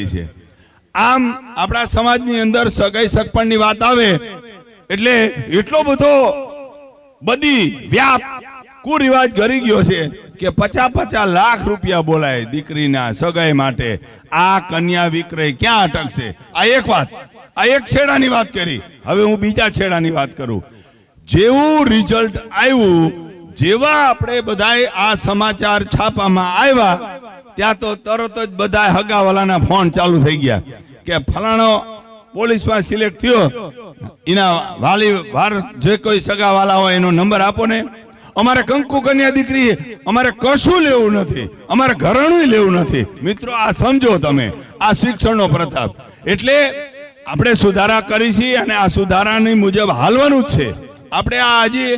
છે। આમ આપણા સમાજની અંદર સગાઈ સગપણની વાત આવે એટલે એટલો બધો બધી વ્યાપ કુરિવાજ કરી ગયો છે કે 50-50 લાખ રૂપિયા બોલાય દીકરીના સગાઈ માટે। આ કન્યા વિક્રય ક્યાં અટકશે? આ એક વાત, આ એક છેડાની વાત કરી। હવે હું બીજા છેડાની વાત કરું। જેવું રિઝલ્ટ આવ્યું, જેવા આપણે બધાય આ સમાચાર છાપામાં આવ્યા ત્યાં તો તરત જ બધા હગાવાલાના ફોન ચાલુ થઈ ગયા કે ફલાણો પોલીસમાં સિલેક્ટ થયો, એના વાલી વાર જે કોઈ સગાવાલા હોય એનો નંબર આપો ને। અમારે કંકુ કન્યા દીકરી અમારે કશું લેવું નથી, અમારે ઘરણું લેવું નથી। મિત્રો આ સમજો તમે, આ શિક્ષણનો પ્રતાપ। એટલે આપણે સુધારા કરી છીએ અને આ સુધારાની મુજબ હાલવાનું જ છે। આપણે આ હજી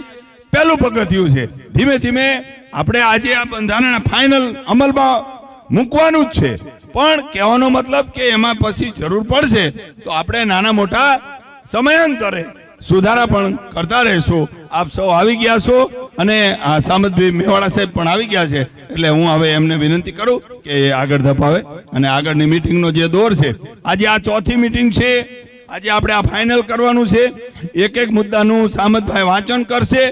પહેલું પગથિયું છે। ધીમે ધીમે આપણે આજે આ બંધારણ ફાઇનલ અમલમાં મૂકવાનું જ છે, પણ કહેવાનો મતલબ કે એમાં પછી જરૂર પડશે તો આપણે નાના મોટા સમયાંતરે સુધારા પણ કરતા રહેશું। આપ સૌ આવી ગયા છો અને આ સામતભાઈ મેવાડા સાહેબ પણ આવી ગયા છે, એટલે હું હવે એમને વિનંતી કરું કે આગળ ધપાવે અને આગળની મિટિંગનો જે દોર છે, આજે આ ચોથી મિટિંગ છે, આજે આપણે આ ફાઇનલ કરવાનું છે। એક એક મુદ્દાનું સામતભાઈ વાંચન કરશે,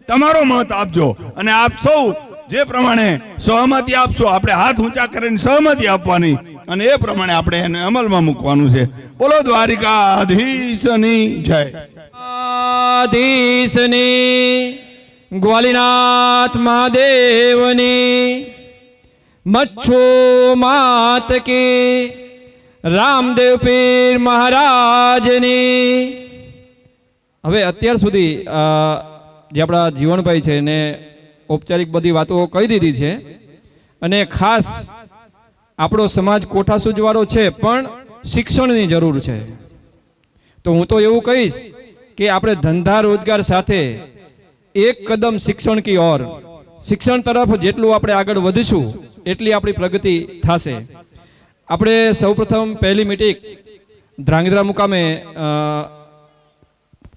તમારો મત આપજો અને આપ સૌ જે પ્રમાણે સહમતિ આપશો, આપણે હાથ ઊંચા કરીને સહમતિ આપવાની અને એ પ્રમાણે આપણે એને અમલમાં મૂકવાનું છે। બોલો દ્વારિકાધીશની જય। ગ્વાલીનાથ મહાદેવની, મચ્છો માત કી, રામદેવ પીર મહારાજની। હવે અત્યાર સુધી જે આપણા જીવણભાઈ છે એને ઔપચારિક બધી વાતો કહી દીધી છે અને ખાસ આપણો સમાજ કોઠાસૂજવાળો છે પણ શિક્ષણની જરૂર છે। તો હું તો એવું કહીશ કે આપણે ધંધા રોજગાર સાથે એક કદમ શિક્ષણ કી ઓર, શિક્ષણ તરફ જેટલું આપણે આગળ વધીશું એટલી આપણી પ્રગતિ થશે। આપણે સૌપ્રથમ પહેલી મીટિંગ ધ્રાંગધ્રા મુકામે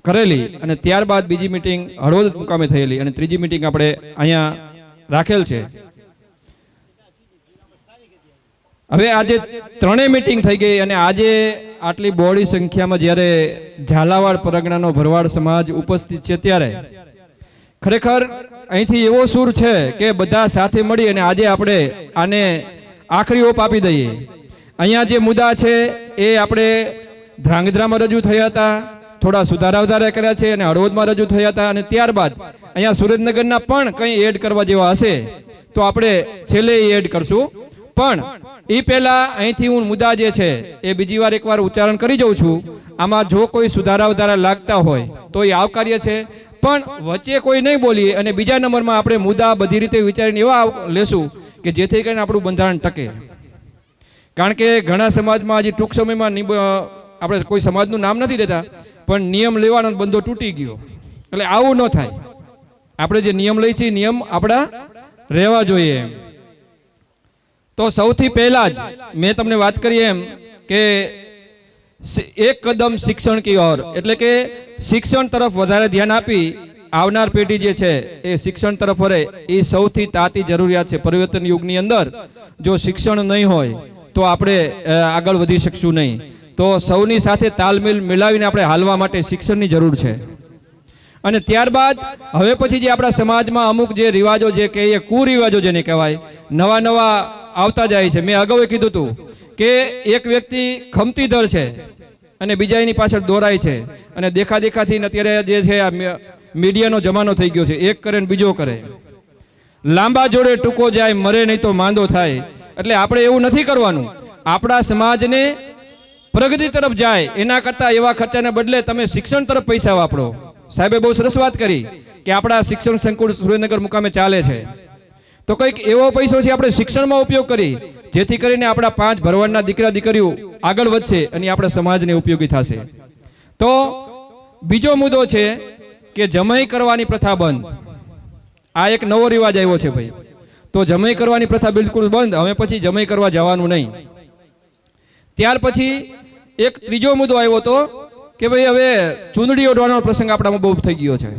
કરેલી અને ત્યારબાદ બીજી મીટિંગ હળવદ મુકામે થયેલી અને ત્રીજી મીટિંગ આપણે અહીંયા રાખેલ છે। હવે આજે ત્રણેય મીટિંગ થઈ ગઈ અને આજે આટલી બહોળી સંખ્યામાં જ્યારે ઝાલાવાડ પરગણાનો ભરવાડ સમાજ ઉપસ્થિત છે ત્યારે ખરેખર અહીંથી એવો સૂર છે કે બધા સાથે મળી અને આજે આપણે આને આખરી ઓપ આપી દઈએ। અહીંયા જે મુદ્દા છે એ આપણે ધ્રાંગધ્રામાં રજૂ થયા હતા, થોડા સુધારા વધારા કર્યા છે અને હળવદમાં રજૂ થયા હતા અને ત્યારબાદ અહીંયા સુરેન્દ્રનગરના પણ કંઈ એડ કરવા જેવા હશે તો આપણે છેલ્લે એડ કરશું। પણ એ પહેલા અહીંથી હું મુદ્દા જે છે એ બીજી વાર એકવાર ઉચ્ચારણ કરી જાઉં છું। આમાં જો કોઈ સુધારા વધારા લાગતા હોય તો એ આવકાર્ય છે, પણ વચ્ચે કોઈ નહીં બોલીએ અને બીજા નંબરમાં આપણે મુદ્દા બધી રીતે વિચારીને એવા લેશું કે જેથી કરીને આપણું બંધારણ ટકે। કારણ કે ઘણા સમાજમાં હજી ટૂંક સમયમાં આપણે કોઈ સમાજનું નામ નથી દેતા પણ નિયમ લેવાનો બંધો તૂટી ગયો, એટલે આવું ન થાય। આપણે જે નિયમ લઈ છીએ નિયમ આપણા રહેવા જોઈએ। તો સૌથી પહેલા જ મેં તમને વાત કરી એમ કે એક કદમ શિક્ષણ કી ઓર, એટલે કે શિક્ષણ તરફ વધારે ધ્યાન આપી આવનાર પેઢી જે છે એ શિક્ષણ તરફ વળે એ સૌથી તાતી જરૂરિયાત છે। પરિવર્તન યુગની અંદર જો શિક્ષણ નહીં હોય તો આપણે આગળ વધી શકશું નહીં। તો સૌની સાથે તાલમેલ મિલાવીને આપણે હાલવા માટે શિક્ષણની જરૂર છે। અને ત્યારબાદ હવે પછી જે આપણા સમાજમાં અમુક જે રિવાજો જે કહીએ કુરિવાજો જેને કહેવાય નવા નવા આવતા જાય છે। મેં અગાઉ કીધું હતું કે એક વ્યક્તિ ખમતીધર છે અને બીજા એની પાછળ દોરાય છે અને દેખાદેખાથી અત્યારે જે છે આ મીડિયાનો જમાનો થઈ ગયો છે, એક કરે ને બીજો કરે। લાંબા જોડે ટૂંકો જાય, મરે નહીં તો માંદો થાય। એટલે આપણે એવું નથી કરવાનું। આપણા સમાજને પ્રગતિ તરફ જાય એના કરતાં એવા ખર્ચાને બદલે તમે શિક્ષણ તરફ પૈસા વાપરો। સાહેબે બહુ સરસ વાત કરી કે આપણા શિક્ષણ સંકુલ સુરેન્દ્રનગર મુકામે ચાલે છે, તો કંઈક એવો પૈસો છે આપણે શિક્ષણમાં ઉપયોગ કરી જેથી કરીને આપણા 5 ભરવાડના દીકરા દીકરીઓ આગળ વધશે અને આપણા સમાજને ઉપયોગી થશે। તો બીજો મુદ્દો છે કે જમાઈ કરવાની પ્રથા બંધ। આ એક નવો રિવાજ આવ્યો છે ભાઈ। તો જમાઈ કરવાની પ્રથા બિલકુલ બંધ, હવે પછી જમાઈ કરવા જવાનું નહીં। ત્યાર પછી એક ત્રીજો મુદ્દો આવ્યો હતો કે ભાઈ હવે ચૂંદડી ઓઢવાનો પ્રસંગ આપણામાં બહુ થઈ ગયો છે।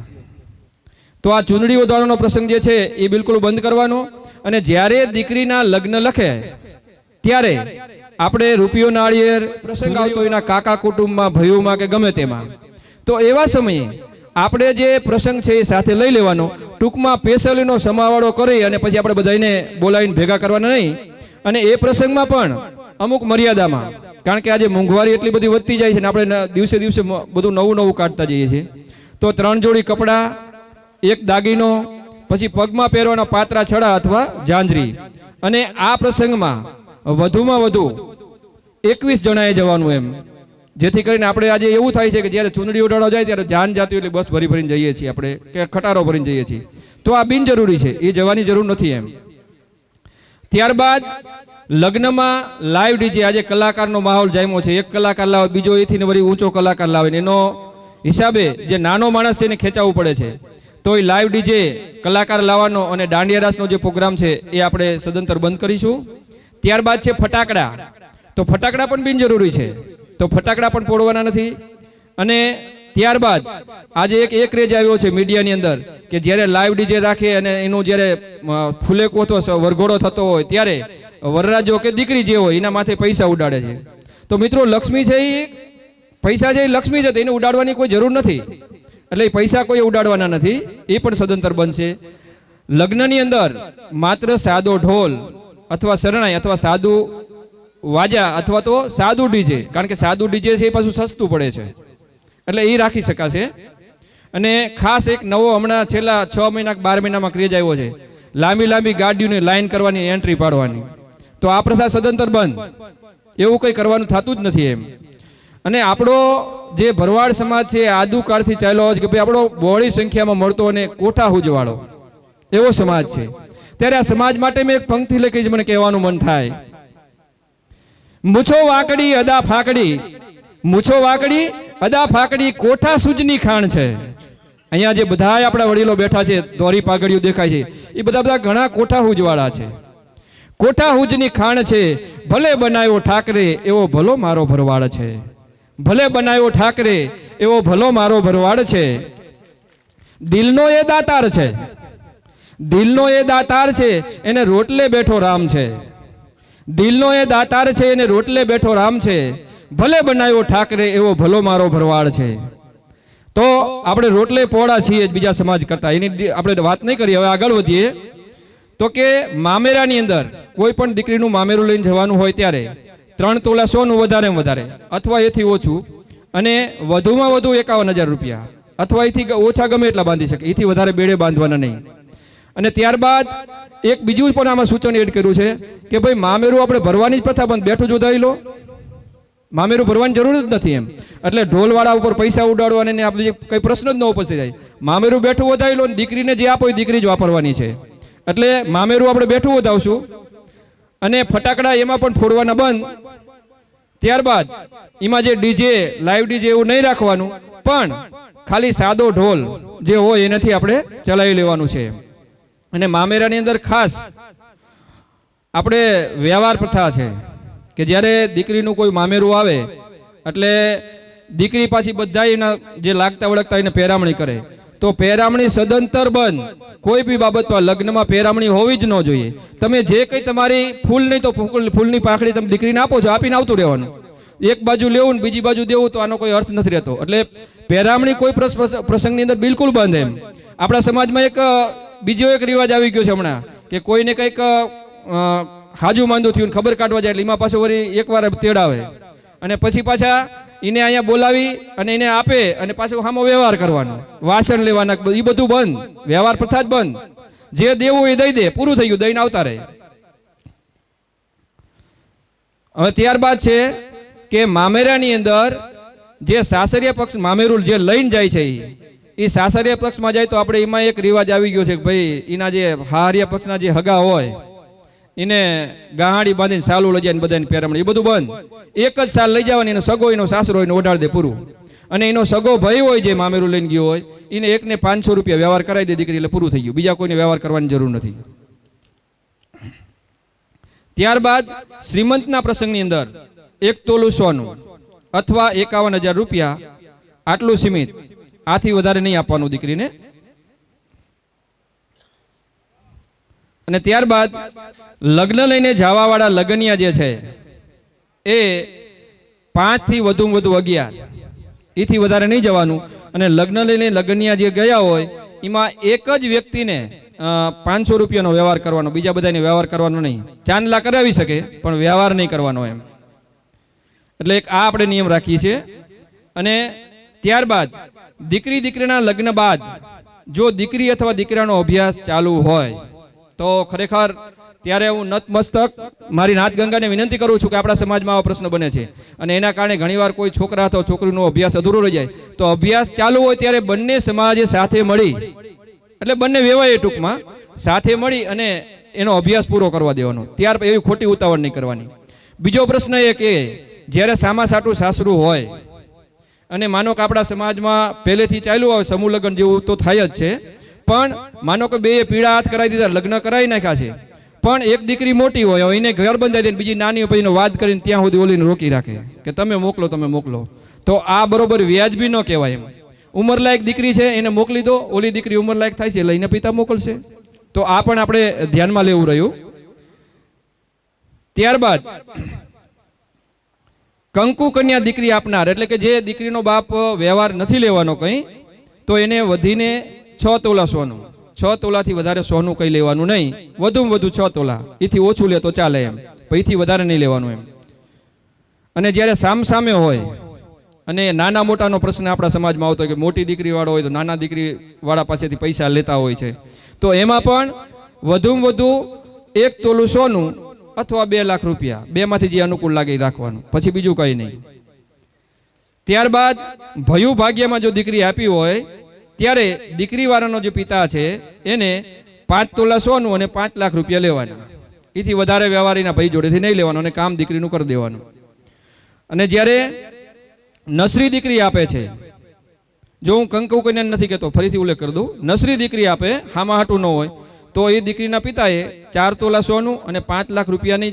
તો આ ચૂંદડી ઓઢવાનો પ્રસંગ જે છે એ બિલકુલ બંધ કરવાનો અને જ્યારે દીકરીના લગ્ન લખે ત્યારે આપણે રૂપિયો નાળિયેર પ્રસંગ આવતો એના કાકા કુટુંબમાં ભયુમાં કે ગમે તેમાં, તો એવા સમયે આપણે જે પ્રસંગ છે એ સાથે લઈ લેવાનો, ટૂંકમાં પેસલીનો સમાવાળો કરી અને પછી આપણે બધાને બોલાવીને ભેગા કરવાના નહીં. અને એ પ્રસંગમાં પણ અમુક મર્યાદામાં, કારણ કે આજે મોંઘવારી એટલી બધી વધતી જાય છે ને આપણે દિવસે દિવસે બધું નવું નવું કાઢતા જઈએ છીએ. તો 3 જોડી કપડાં, 1 દાગીનો, પછી પગમાં પહેરવાના પાત્રા છડા અથવા જાંજરી. અને આ પ્રસંગમાં વધુમાં વધુ 21 જણાએ જવાનું એમ, જેથી કરીને આપણે આજે એવું થાય છે કે જ્યારે ચૂંદડી ઉડાડવા જાય ત્યારે જાન જાતી એટલે બસ ભરી ભરીને જઈએ છીએ આપણે, કે ખટારો ભરીને જઈએ છીએ. તો આ બિનજરૂરી છે, એ જવાની જરૂર નથી એમ. ત્યારબાદ લગ્નમાં લાઈવ ડીજે, આજે કલાકારનો માહોલ જામ્યો છે. 1 કલાકાર લાવે, બીજો એથી ને વળી ઊંચો કલાકાર લાવે, એનો હિસાબે જે નાનો માણસ છે એને ખેંચાવવું પડે છે. તો એ લાઈવ ડીજે કલાકાર લાવવાનો અને દાંડિયા રાસનો જે પ્રોગ્રામ છે એ આપણે સદંતર બંધ કરીશું. ત્યારબાદ છે ફટાકડા. તો ફટાકડા પણ બિનજરૂરી છે, તો ફટાકડા પણ ફોડવાના નથી. અને ત્યારબાદ આજે એક રેજ આવ્યો છે મીડિયાની અંદર કે જ્યારે લાઈવ ડીજે રાખે અને એનું જ્યારે ફુલેકો અથવા વરઘોડો થતો હોય ત્યારે વરરાજો કે દીકરી જે હોય એના માથે પૈસા ઉડાડે છે. તો મિત્રો, લક્ષ્મી છે એ પૈસા છે, એ લક્ષ્મી છે, એને ઉડાડવાની કોઈ જરૂર નથી. એટલે એ પૈસા કોઈ ઉડાડવાના નથી, એ પણ સદંતર બનશે. લગ્નની અંદર માત્ર સાદો ઢોલ અથવા શરણાઈ અથવા સાદું વાજા અથવા તો સાદું ડીજે, કારણ કે સાદું ડીજે છે એ પાછું સસ્તું પડે છે, એટલે એ રાખી શકાશે. અને ખાસ એક નવો હમણાં છેલ્લા 6 મહિના 12 મહિનામાં ક્રેઝ આવ્યો છે, લાંબી લાંબી ગાડીઓની લાઈન કરવાની, એન્ટ્રી પાડવાની. તો આ પ્રથા સદંતર બંધ, એવું કંઈ કરવાનું થતું જ નથી એમ. અને આપણો જે ભરવાડ સમાજ છે આદુકાળથી ચાલ્યો છે કે ભાઈ આપણો બહોળી સંખ્યામાં મળતો અને કોઠા હુજવાળો એવો સમાજ છે. ત્યારે આ સમાજ માટે મેં એક પંક્તિ લખી છે, મને કહેવાનું મન થાય. મૂછો વાકડી અદા ફાકડી, મૂછો વાકડી અદા ફાકડી, કોઠા સૂજની ખાણ છે. અહીંયા જે બધા આપણા વડીલો બેઠા છે, દોરી પાઘડીઓ દેખાય છે, એ બધા ઘણા કોઠા હુજવાળા છે. કોઠા હુજની ખાણ છે, ભલે બનાવ્યો ઠાકરે એવો ભલો મારો ભરવાડ છે. ભલે બનાવ્યો ઠાકરે એવો ભલો મારો ભરવાડ છે. દિલનો એ દાતાર છે, દિલનો એ દાતાર છે, એને રોટલે બેઠો રામ છે. દિલનો એ દાતાર છે, એને રોટલે બેઠો રામ છે. ભલે બનાવ્યો ઠાકરે એવો ભલો મારો ભરવાડ છે. તો આપણે રોટલે પોળા છીએ બીજા સમાજ કરતા, એની આપણે વાત નહીં કરીએ. હવે આગળ વધીએ તો કે મામેરાની અંદર કોઈ પણ દીકરીનું મામેરું લઈને જવાનું હોય ત્યારે 3 તોલા સોનું વધારેમાં વધારે અથવા એથી ઓછું, અને વધુમાં વધુ 51,000 રૂપિયા અથવા એથી ઓછા ગમે એટલા બાંધી શકે, એથી વધારે બેડે બાંધવાના નહીં. અને ત્યારબાદ એક બીજું પણ આમાં સૂચન એડ કર્યું છે કે ભાઈ મામેરું આપણે ભરવાની જ પ્રથા બંધ, બેઠું જોધાઈ લો, મામેરું ભરવાની જરૂર જ નથી એમ. એટલે ઢોલવાળા ઉપર પૈસા ઉડાડવાને આપણે કઈ પ્રશ્ન જ ન ઉપસ્થિત થાય. મામેરું બેઠું વધાઈ લો, દીકરીને જે આપો એ દીકરી જ વાપરવાની છે. એટલે મામેરું આપણે બેઠું વધાવશું. અને ફટાકડા એમાં પણ ફોડવાના બંધ. ત્યારબાદ એમાં જે ડીજે, લાઈવ ડીજે એવું નહીં રાખવાનું, પણ ખાલી સાદો ઢોલ જે હોય એનાથી આપણે ચલાવી લેવાનું છે. અને મામેરાની અંદર ખાસ આપણે વ્યવહાર પ્રથા છે કે જ્યારે દીકરીનું કોઈ મામેરું આવે એટલે દીકરી પાછી બધા એના જે લાગતા વળગતા એને પહેરામણી કરે. તો પહેરામણી સદંતર બંધ. કોઈ બી બાબતમાં લગ્નમાં પહેરામણી હોવી જ ન જોઈએ. તમે જે કંઈ તમારી ફૂલ નહીં તો ફૂલની પાંખડી તમે દીકરીને આપો છો, આપીને આવતું રહેવાનું. એક બાજુ લેવું ને બીજી બાજુ દેવું તો આનો કોઈ અર્થ નથી રહેતો. એટલે પહેરામણી કોઈ પ્રસંગની અંદર બિલકુલ બંધ એમ. આપણા સમાજમાં એક બીજો એક રિવાજ આવી ગયો છે હમણાં કે કોઈને કંઈક હાજુ માંદું થયું ખબર કાઢવા જાય એટલે એમાં પાછું વળી એકવાર તેડાવે અને પછી પાછા એને અહીંયા બોલાવી અને એને આપે અને પાછું સામો વ્યવહાર કરવાનો, વાસણ લેવાના, એ બધું બંધ. વ્યવહાર પ્રથા જ બંધ. જે દેવું એ દઈ દે, પૂરું થઈ ગયું, દઈને આવતા રહે. હવે ત્યારબાદ છે કે મામેરાની અંદર જે સાસરિયા પક્ષ મામેરું જે લઈને જાય છે એ સાસરિયા પક્ષમાં જાય તો આપણે એમાં એક રિવાજ આવી ગયો છે કે ભાઈ એના જે હારિયા પક્ષના જે હગા હોય એને ગાહાડી બાંધીને સાલું લઈ જાય બધાને પહેરામણી, એ બધું બંધ. એક જ સાલ લઈ જવાની, એનો સગો એનો સાસરો એને ઓઢાડી દે પૂરું. અને એનો સગો ભાઈ હોય જે મામેરું લઈને ગયો હોય એને એકને 500 રૂપિયા વ્યવહાર કરાવી દે દીકરી, એટલે પૂરું થઈ ગયું. બીજા કોઈને વ્યવહાર કરવાની જરૂર નથી. ત્યારબાદ શ્રીમંતના પ્રસંગની અંદર 1 તોલું સોનું અથવા 51,000 રૂપિયા આટલું સીમિત, આથી વધારે નહીં આપવાનું દીકરીને. અને ત્યારબાદ લગ્ન લઈને જવા વાળા લગનિયા જે છે એ 5 થી વધુમાં વધુ 11, એથી વધારે નહીં જવાનું. અને લગ્ન લઈને લગ્નિયા જે ગયા હોય એમાં એક જ વ્યક્તિને 500 રૂપિયાનો વ્યવહાર કરવાનો, બીજા બધાને વ્યવહાર કરવાનો નહીં. ચાંદલા કરાવી શકે પણ વ્યવહાર નહીં કરવાનો એમ. એટલે એક આ આપણે નિયમ રાખીએ છીએ. અને ત્યારબાદ દીકરી દીકરીના લગ્ન બાદ જો દીકરી અથવા દીકરાનો અભ્યાસ ચાલુ હોય તો ખરેખર ત્યારે હું નતમસ્તક મારી નાથ ગંગાને વિનંતી કરું છું કે આપણા સમાજમાં આવો પ્રશ્ન બને છે. અને એના કારણે ઘણીવાર કોઈ છોકરા અથવા છોકરીનો અભ્યાસ અધૂરો રહી જાય તો અભ્યાસ ચાલુ હોય ત્યારે બંને સમાજે સાથે મળી, એટલે બંને વેવાએ ટૂંકમાં સાથે મળી અને એનો અભ્યાસ પૂરો કરવા દેવાનો. ત્યાર એવી ખોટી ઉતાવળ નહીં કરવાની. બીજો પ્રશ્ન એ કે જ્યારે સામા સાટું સાસરું હોય અને માનો કે આપણા સમાજમાં પહેલેથી ચાલ્યું હોય સમૂહ લગ્ન જેવું તો થાય જ છે, પણ માનો કે બે પીળા હાથ કરાવી દીધા, લગ્ન કરાવી નાખ્યા છે, પણ એક દીકરી મોટી હોય એને ઘર બંધાઈ દે, બીજી નાની પછી વાત કરીને ત્યાં સુધી ઓલીને રોકી રાખે કે તમે મોકલો, તો આ બરોબર વ્યાજબી ન કહેવાય. એમ ઉંમરલાયક દીકરી છે એને મોકલી દો, ઓલી દીકરી ઉંમરલાયક થાય છે લઈને પિતા મોકલશે. તો આ પણ આપણે ધ્યાનમાં લેવું રહ્યું. ત્યારબાદ કંકુ કન્યા દીકરી આપનાર, એટલે કે જે દીકરીનો બાપ વ્યવહાર નથી લેવાનો કંઈ, તો એને વધીને 6 તોલા સોનું, 6 તોલાથી વધારે સોનું કંઈ લેવાનું નહીં. વધુમાં વધુ 6 તોલા, એથી ઓછું લે તો ચાલે એમ, પણ એથી વધારે નહીં લેવાનું એમ. અને જ્યારે સામસામે હોય અને નાના મોટાનો પ્રશ્ન આપણા સમાજમાં આવતો હોય કે મોટી દીકરી વાળો હોય તો નાના દીકરી વાળા પાસેથી પૈસા લેતા હોય છે, તો એમાં પણ વધુમાં વધુ 1 તોલું સોનું અથવા 2 લાખ રૂપિયા, બેમાંથી જે અનુકૂળ લાગે એ રાખવાનું, પછી બીજું કંઈ નહીં. ત્યારબાદ ભયું ભાગ્યમાં જો દીકરી આપી હોય ત્યારે દીકરી વાળાનો જે પિતા છે એને 5 તોલા સોનું અને 5 લાખ રૂપિયા લેવાના. એથી વધારે વ્યવહારીના ભાઈ જોડેથી નહીં લેવાનું અને કામ દીકરીનું કરી દેવાનું. અને જ્યારે નસરી દીકરી આપે છે, જો હું કંકુ કન્યા નથી કહેતો, ફરીથી ઉલ્લેખ કરી દઉં, નસરી દીકરી આપે હામાં હાટું ન હોય તો એ દીકરીના પિતાએ 4 તોલા સોનું અને 5 લાખ રૂપિયાની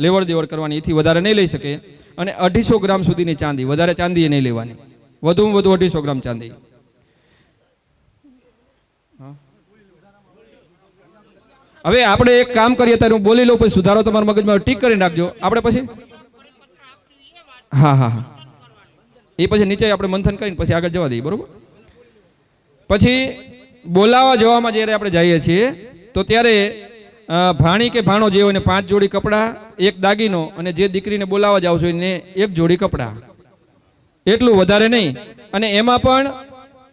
લેવડ દેવડ કરવાની, એથી વધારે નહીં લઈ શકે. અને 250 ગ્રામ સુધીની ચાંદી, વધારે ચાંદી નહીં લેવાની, વધુમાં વધુ 250 ગ્રામ ચાંદી. હવે આપણે એક કામ કરીએ, ત્યારે હું બોલી લઉં પછી સુધારો તમારા મગજમાં ટીક કરીને રાખજો. આપણે પછી હા એ પછી નીચે આપણે મંથન કરીને પછી આગળ જવા દઈએ, બરોબર. પછી બોલાવા જવામાં જ્યારે આપણે જઈએ છીએ તો ત્યારે ભાણી કે ભાણો જે હોય ને 5 જોડી કપડાં, 1 દાગીનો, અને જે દીકરીને બોલાવા જાવ છો એને 1 જોડી કપડાં, એટલું વધારે નહીં. અને એમાં પણ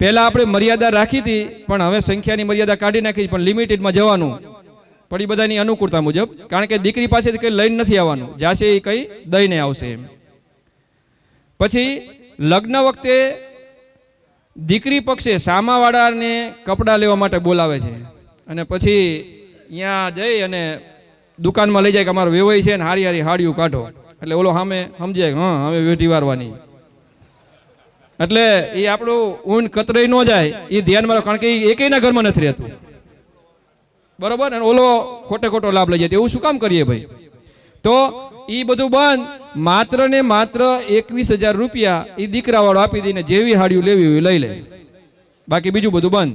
પહેલા આપણે મર્યાદા રાખી હતી, પણ હવે સંખ્યાની મર્યાદા કાઢી નાખી, પણ લિમિટેડમાં જવાનું, પણ એ બધાની અનુકૂળતા મુજબ, કારણ કે દીકરી પાસેથી કંઈ લઈને નથી આવવાનું, જાશે એ કંઈ દઈને આવશે એમ. પછી લગ્ન વખતે દીકરી પક્ષે સામાવાળાને કપડાં લેવા માટે બોલાવે છે, અને પછી અહીંયા જઈ અને દુકાનમાં લઈ જાય કે અમારો વેવાઈ છે ને હારી હારી હાડીઓ કાઢો, એટલે ઓલો સામે સમજાય હા હવે વેઠી વારવાની, એટલે એ આપણું ઊન કતરાઈ ન જાય એ ધ્યાનમાં રાખો, કારણ કે એ એકેયના ઘરમાં નથી રહેતું, બરોબર. અને ઓલો ખોટો લાભ લઈ જાય, એવું શું કામ કરીએ ભાઈ? તો એ બધું બંધ, માત્ર ને માત્ર 21,000 રૂપિયા એ દીકરા વાળો આપી દઈને જેવી હાડીઓ લેવી હોય લઈ લે, બાકી બીજું બધું બંધ.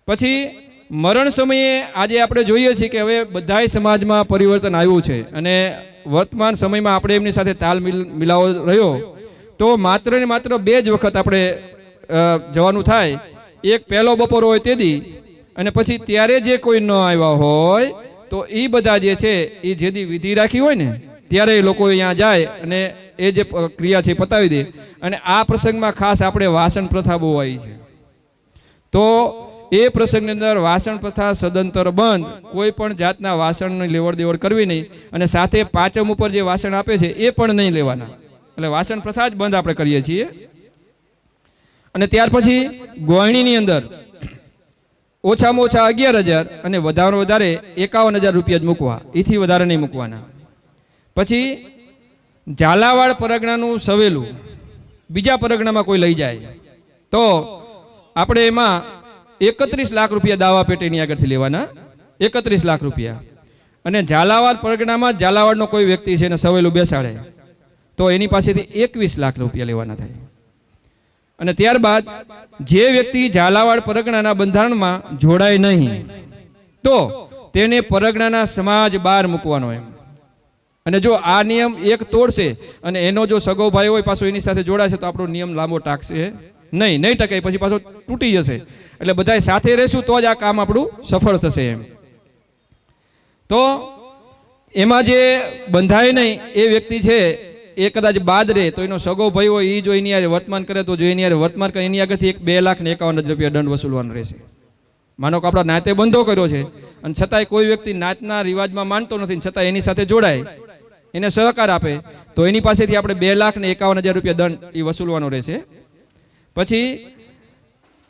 પછી મરણ સમયે આજે આપણે જોઈએ છીએ કે હવે બધાય સમાજમાં પરિવર્તન આવ્યું છે, અને વર્તમાન સમયમાં આપણે એમની સાથે તાલ મિલાવો રહ્યો તો માત્ર ને માત્ર 2 જ વખત આપણે જવાનું થાય. એક પહેલો બપોર હોય તેદી, અને પછી ત્યારે જે કોઈ ન આવ્યા હોય તો એ બધા જે છે એ જેદી વિધિ રાખી હોય ને ત્યારે એ લોકો અહીંયા જાય અને એ જે ક્રિયા છે પતાવી દે. અને આ પ્રસંગમાં ખાસ આપણે વાસણ પ્રથા બહુ આવી છે, તો એ પ્રસંગની અંદર વાસણ પ્રથા સદંતર બંધ, કોઈ પણ જાતના વાસણની લેવડ દેવડ કરવી નહીં, અને સાથે પાંચમ ઉપર જે વાસણ આપે છે એ પણ નહીં લેવાના, એટલે વાસણ પ્રથા જ બંધ આપણે કરીએ છીએ. અને ત્યાર પછી ગોયણીની અંદર ઓછામાં ઓછા 11,000 અને વધારે 51,000 રૂપિયા જ મૂકવા, એથી વધારે નહીં મૂકવાના. પછી ઝાલાવાડ પરગણાનું સવેલું બીજા પરગણામાં કોઈ લઈ જાય તો આપણે એમાં 31 લાખ રૂપિયા દાવા પેટેની આગળથી લેવાના, 31 લાખ રૂપિયા. અને ઝાલાવાડ પરગણામાં ઝાલાવાડનો કોઈ વ્યક્તિ છે એને સવેલું બેસાડે તો એની પાસેથી 21 લાખ રૂપિયા લેવાના થાય. અને ત્યારબાદ જે વ્યક્તિ ઝાલાવાડ પરગણાના બંધારણમાં જોડાય નહીં તો તેને પરગણાના સમાજ બહાર મૂકવાનો એમ. અને જો આ નિયમ એક તોડશે અને એનો જો સગો ભાઈ હોય પાછો એની સાથે જોડાશે તો આપણો નિયમ લાંબો ટાકશે નહીં ટકે, પછી પાછો તૂટી જશે. એટલે બધા સાથે રહેશું તો જ આ કામ આપણું સફળ થશે એમ. તો એમાં જે બંધાય નહીં એ વ્યક્તિ છે એ કદાચ બાદ રહે તો એનો સગો ભાઈ હોય એ જો એની યારે વર્તમાન કરે તો જો એની યારે વર્તમાન કરે એની આગળથી 2,51,000 દંડ વસૂલવાનો રહેશે. માનો કે આપણા નાતે બંધો કર્યો છે અને છતાંય કોઈ વ્યક્તિ નાતના રિવાજમાં માનતો નથી, છતાં એની સાથે જોડાય, એને સહકાર આપે તો એની પાસેથી આપણે 2,51,000 દંડ એ વસૂલવાનો રહેશે. પછી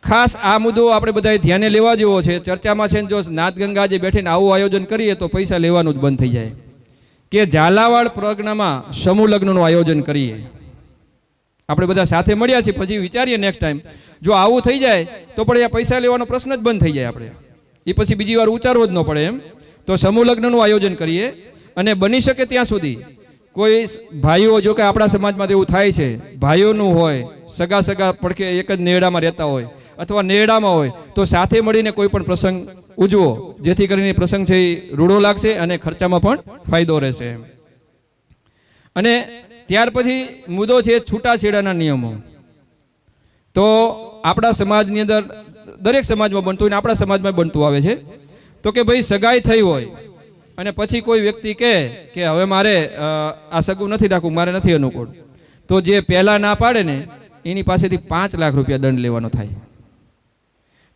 ખાસ આ મુદ્દો આપણે બધાએ ધ્યાને લેવા જેવો છે. ચર્ચામાં છે જો નાથ ગંગા જે બેઠીને આવું આયોજન કરીએ તો પૈસા લેવાનું જ બંધ થઈ જાય. કે ઝાલાવાડ પ્રગણામાં સમૂહ લગ્નનું આયોજન કરીએ, આપણે બધા સાથે મળ્યા છીએ, પછી વિચારીએ નેક્સ્ટ ટાઈમ જો આવું થઈ જાય તો પણ આ પૈસા લેવાનો પ્રશ્ન જ બંધ થઈ જાય. આપણે એ પછી બીજી વાર ઉચ્ચારવો જ ન પડે એમ. તો સમૂહ લગ્નનું આયોજન કરીએ અને બની શકે ત્યાં સુધી કોઈ ભાઈઓ, જો કે આપણા સમાજમાં એવું થાય છે, ભાઈઓનું હોય, સગા પડખે એક જ નેરડામાં રહેતા હોય અથવા નેરડામાં હોય તો સાથે મળીને કોઈ પણ પ્રસંગ ઉજવો, જેથી કરીને પ્રસંગ છે એ રૂડો લાગશે અને ખર્ચામાં પણ ફાયદો રહેશે. અને ત્યાર પછી મુદ્દો છે છૂટાછેડાના નિયમો. તો આપણા સમાજની અંદર દરેક સમાજમાં બનતું હોય ને આપણા સમાજમાં બનતું આવે છે. તો કે ભાઈ સગાઈ થઈ હોય અને પછી કોઈ વ્યક્તિ કહે કે હવે મારે આ સગું નથી રાખવું, મારે નથી અનુકૂળ, તો જે પહેલા ના પાડે ને એની પાસેથી 5 લાખ રૂપિયા દંડ લેવાનો થાય.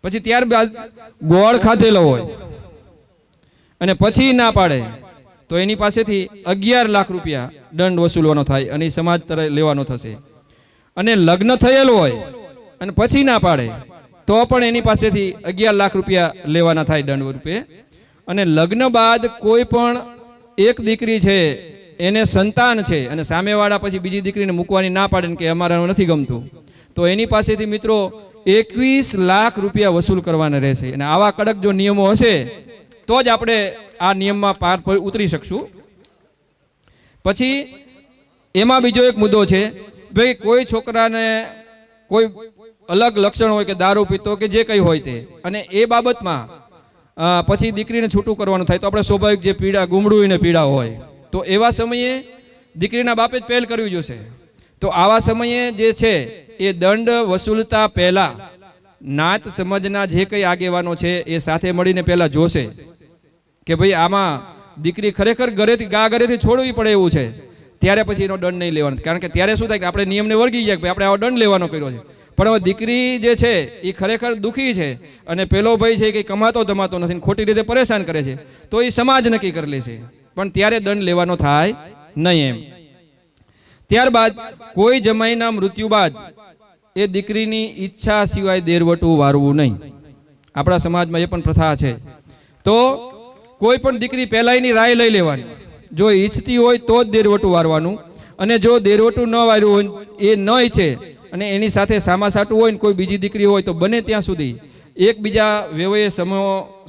પછી ત્યારબાદ ગોળ ખાધેલો હોય અને પછી ના પાડે તો એની પાસેથી 11 લાખ રૂપિયા દંડ વસૂલવાનો થાય અને સમાજ તરફ લેવાનો થશે. અને લગ્ન થયેલો હોય અને પછી ના પાડે તો પણ એની પાસેથી 11 લાખ રૂપિયા લેવાના થાય દંડ રૂપે. અને લગ્ન બાદ કોઈ પણ એક દીકરી છે એને સંતાન છે અને સામેવાળા પછી બીજી દીકરીને મૂકવાની ના પાડે કે અમારે નથી ગમતું તો એની પાસેથી મિત્રો 21 લાખ રૂપિયા વસૂલ કરવાના રહેશે. અને આવા કડક જો નિયમો હશે તો જ આપણે આ નિયમમાં પાર ઉતરી શકશું. પછી એમાં બીજો એક મુદ્દો છે, ભાઈ કોઈ છોકરાને કોઈ અલગ લક્ષણ હોય કે દારૂ પીતો કે જે કંઈ હોય તે, અને એ બાબતમાં પછી દીકરીને છૂટું કરવાનું થાય તો આપણે સ્વાભાવિક જે પીડા ગુમડું એને પીડા હોય તો એવા સમયે દીકરીના બાપે જ પહેલ કરવી જોશે. તો આવા સમયે જે છે એ દંડ વસૂલતા પહેલા નાત સમાજના જે કંઈ આગેવાનો છે એ સાથે મળીને પહેલા જોશે કે ભાઈ આમાં દીકરી ખરેખર ઘરેથી છોડવી પડે એવું છે, ત્યારે પછી એનો દંડ નહીં લેવાનો. કારણ કે ત્યારે શું થાય કે આપણે નિયમને વળગી જાય કે આપણે આવો દંડ લેવાનો કર્યો છે, પણ હવે દીકરી જે છે એ ખરેખર દુઃખી છે અને પેલો ભાઈ છે કે કમાતો ધમાતો નથી, ખોટી રીતે પરેશાન કરે છે, તો એ સમાજ નક્કી કરી લેશે, પણ ત્યારે દંડ લેવાનો થાય નહીં એમ. ત્યારબાદ કોઈ જમાઈના મૃત્યુ બાદ એ દીકરીની ઈચ્છા સિવાય દેરવટું વારવું નહીં. આપણા સમાજમાં એ પણ પ્રથા છે. તો કોઈ પણ દીકરી પહેલા એની રાય લઈ લેવાની, જો ઈચ્છતી હોય તો જ દેરવટું વારવાનું, અને જો દેરવટું ન વાર્યું હોય એ ન ઈચ્છે અને એની સાથે સામાસાટું હોય ને કોઈ બીજી દીકરી હોય તો બને ત્યાં સુધી એકબીજા વેવએ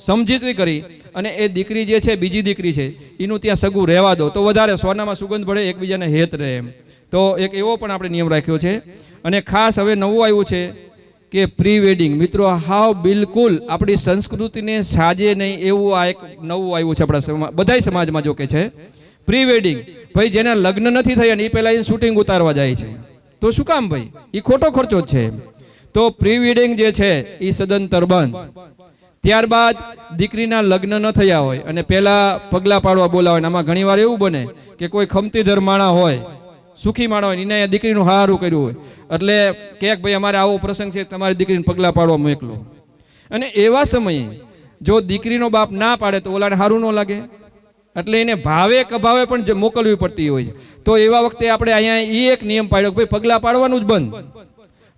સમજીતી કરી અને એ દીકરી જે છે બીજી દીકરી છે એનું ત્યાં સગું રહેવા દો તો વધારે સોનામાં સુગંધ ભળે, એકબીજાને હેત રહે એમ. તો એક એવો પણ આપણે નિયમ રાખ્યો છે. અને ખાસ હવે નવું આવ્યું છે કે પ્રી વેડિંગ. મિત્રો હાવ બિલકુલ આપણી સંસ્કૃતિને સાજે નહીં એવું આ એક નવું આવ્યું છે આપણા બધા સમાજમાં. જો કે છે પ્રી વેડિંગ, ભાઈ જેના લગ્ન નથી થયા ને એ પહેલા એ શૂટિંગ ઉતારવા જાય છે, તો શું કામ ભાઈ? એ ખોટો ખર્ચો જ છે. તો પ્રી વેડિંગ જે છે એ સદંતર બંધ. ત્યારબાદ દીકરીના લગ્ન ન થયા હોય અને પહેલા પગલા પાડવા બોલાવે. આમાં ઘણી વાર એવું બને કે કોઈ ખમતીધર માણા હોય, સુખી માણસ હોય, એને દીકરીનું હારું કર્યું હોય એટલે કે ભાઈ અમારે આવો પ્રસંગ છે, તમારી દીકરીને પગલા પાડવા મોકલો. અને એવા સમયે જો દીકરીનો બાપ ના પાડે તો ઓલાને હારું ન લાગે, એટલે એને ભાવે કભાવે પણ મોકલવી પડતી હોય છે. તો એવા વખતે આપણે અહીંયા એ એક નિયમ પાડ્યો કે ભાઈ પગલા પાડવાનું જ બંધ.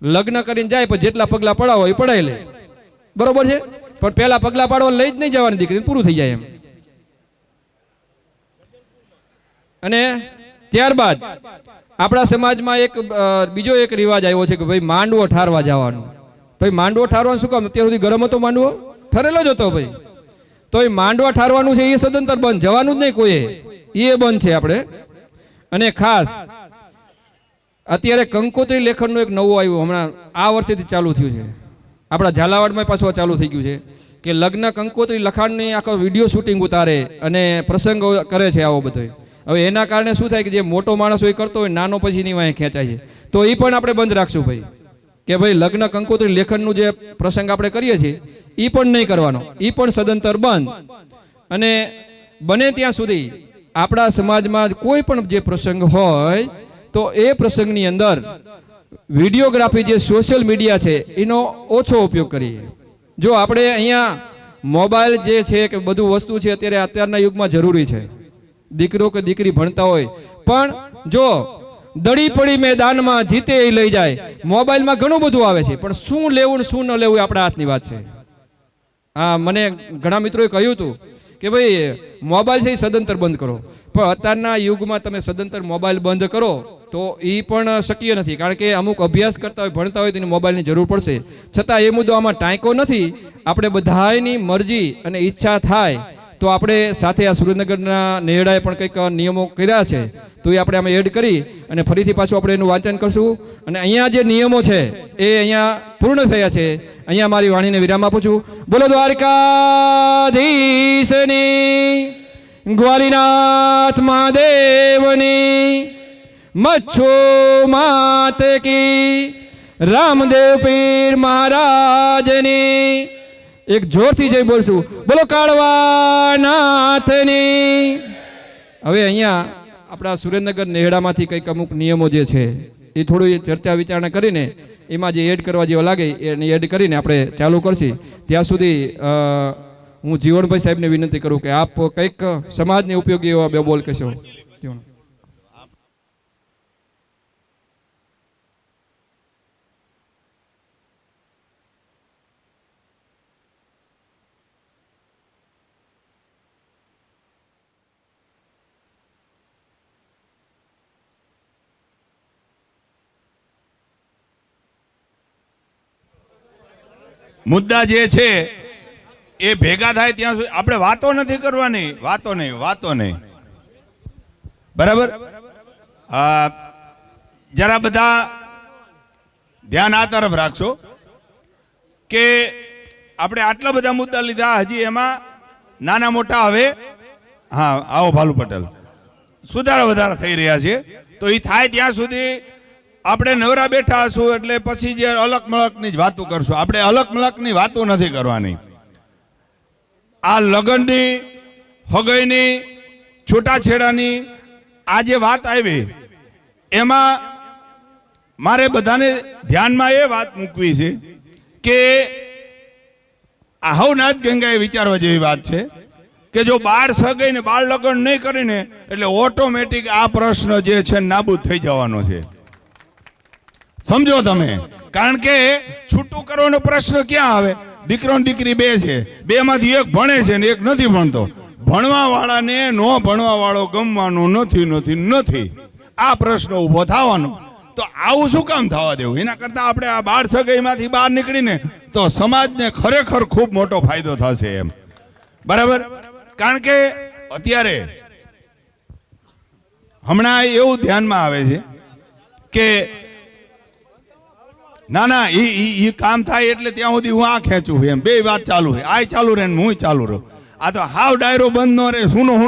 લગ્ન કરીને જાય પછી જેટલા પગલા પડાવો એ પડાઈ લે, બરોબર છે, પણ પહેલા પગલા પાડવા લઈ જ નહીં જવાની દીકરીને, પૂરું થઈ જાય એમ. અને ત્યારબાદ આપણા સમાજમાં એક બીજો એક રિવાજ આવ્યો છે કે ભાઈ માંડવો ઠારવા જવાનું. ભાઈ માંડવો ઠારવાનું શું કામ? અત્યાર સુધી ગરમ હતો માંડવો, ઠરેલો જ હતો ભાઈ. તો એ માંડવા ઠારવાનું છે એ સદંતર બંધ, જવાનું જ નહીં કોઈએ, એ બંધ છે આપણે. અને ખાસ અત્યારે કંકોત્રી લેખનનું એક નવું આવ્યું, હમણાં આ વર્ષેથી ચાલુ થયું છે. આપણા ઝાલાવાડમાં પાછું ચાલુ થઈ ગયું છે કે લગ્ન કંકોત્રી લખાણની આખો વિડીયો શૂટિંગ ઉતારે અને પ્રસંગો કરે છે આવો બધો. હવે એના કારણે શું થાય કે જે મોટો માણસ હોય કરતો હોય, નાનો પછી ની વાંહે ખેંચાય છે. તો એ પણ આપણે બંધ રાખશું ભાઈ, કે ભાઈ લગ્ન કંકોત્રી લેખનનું જે પ્રસંગ આપણે કરીએ છીએ એ પણ નહીં કરવાનો, એ પણ સદંતર બંધ. અને બને ત્યાં સુધી આપણા સમાજમાં કોઈ પણ જે પ્રસંગ હોય તો એ પ્રસંગની અંદર વિડીયોગ્રાફી જે સોશિયલ મીડિયા છે એનો ઓછો ઉપયોગ કરીએ. જો આપણે અહીંયા મોબાઈલ જે છે કે બધું વસ્તુ છે અત્યારના યુગમાં જરૂરી છે, દીકરો કે દીકરી ભણતા હોય પણ જો દડી પડી મેદાનમાં જીતે એ લઈ જાય, મોબાઈલમાં ઘણું બધું આવે છે પણ શું લેવું ને શું ન લેવું એ આપણા હાથની વાત છે. હા, મને ઘણા મિત્રોએ કહ્યું હતું કે ભાઈ મોબાઈલ છે એ સદંતર બંધ કરો, પણ અત્યારના યુગમાં તમે સદંતર મોબાઈલ બંધ કરો તો એ પણ શક્ય નથી, કારણ કે અમુક અભ્યાસ કરતા હોય, ભણતા હોય તો એને મોબાઈલની જરૂર પડશે. છતાં એ મુદ્દો આમાં ટાંકો નથી. આપણે બધાની મરજી અને ઈચ્છા થાય તો આપણે સાથે આ સુરેન્દ્રનગરના નેહડાએ પણ કંઈક નિયમો કર્યા છે તો એ આપણે આમાં એડ કરી અને ફરીથી પાછું આપણે એનું વાંચન કરશું. અને અહીંયા જે નિયમો છે એ અહીંયા પૂર્ણ થયા છે. અહીંયા મારી વાણીને વિરામ આપું છું. બોલો દ્વારકાધીશની, ગ્વાલીનાથ મહાદેવની, મચ્છો માત કી, રામદેવ પીર મહારાજની. એક જોરથી જઈ બોલશું, બોલો કાળવાનાથની. હવે અહીંયા આપણા સુરેન્દ્રનગર નેહડામાંથી કંઈક અમુક નિયમો જે છે એ થોડું ચર્ચા વિચારણા કરીને એમાં જે એડ કરવા જેવા લાગે એને એડ કરીને આપણે ચાલુ કરશી. ત્યાં સુધી હું જીવણભાઈ સાહેબને વિનંતી કરું કે આપ કંઈક સમાજને ઉપયોગી એવા બે બોલ કહેશો. મુદ્દા જે છે એ ભેગા થાય ત્યાં સુધી આપણે વાતો નથી કરવાની, વાતો નહીં. બરાબર? જરા બધા ધ્યાન આ તરફ રાખશો કે આપણે આટલા બધા મુદ્દા લીધા, હજી એમાં નાના મોટા હવે હા આવો ભાલુ પટેલ સુધારા વધારા થઈ રહ્યા છે. તો એ થાય ત્યાં સુધી આપણે નવરા બેઠા હશું એટલે પછી જે અલગ મલકની જ વાતો કરશું. આપણે અલગ મલકની વાતો નથી કરવાની. આ લગ્નની, હગાઈની, છૂટાછેડાની આ જે વાત આવી એમાં મારે બધાને ધ્યાનમાં એ વાત મૂકવી છે કે આ હવનાથ ગંગાએ વિચારવા જેવી વાત છે કે જો બાર સગાઈ ને બાળ લગ્ન નહીં કરીને એટલે ઓટોમેટિક આ પ્રશ્ન જે છે નાબૂદ થઈ જવાનો છે. સમજો તમે, કારણ કે છૂટું કરવાનો પ્રશ્ન ક્યાં આવે? દીકરો ને દીકરી બે છે, બે માંથી એક ભણે છે ને એક નથી ભણતો. ભણવા વાળાને નો ભણવા વાળો ગમવાનો નથી. આ પ્રશ્ન ઉભો થવાનો. તો આવું શું કામ થવા દેવું? એના કરતા આપણે આ બાળ સગાઈમાંથી બહાર નીકળીને તો સમાજને ખરેખર ખૂબ મોટો ફાયદો થશે એમ. બરાબર? કારણ કે અત્યારે હમણાં એવું ધ્યાનમાં આવે છે કે ના એ કામ થાય એટલે ત્યાં સુધી હું આ ખેંચું એમ, બે વાત ચાલુ છે, આ ચાલુ રહે હું ચાલુ રહું. આ તો હાવ ડાયરો બંધ ન રહે, સુનો ન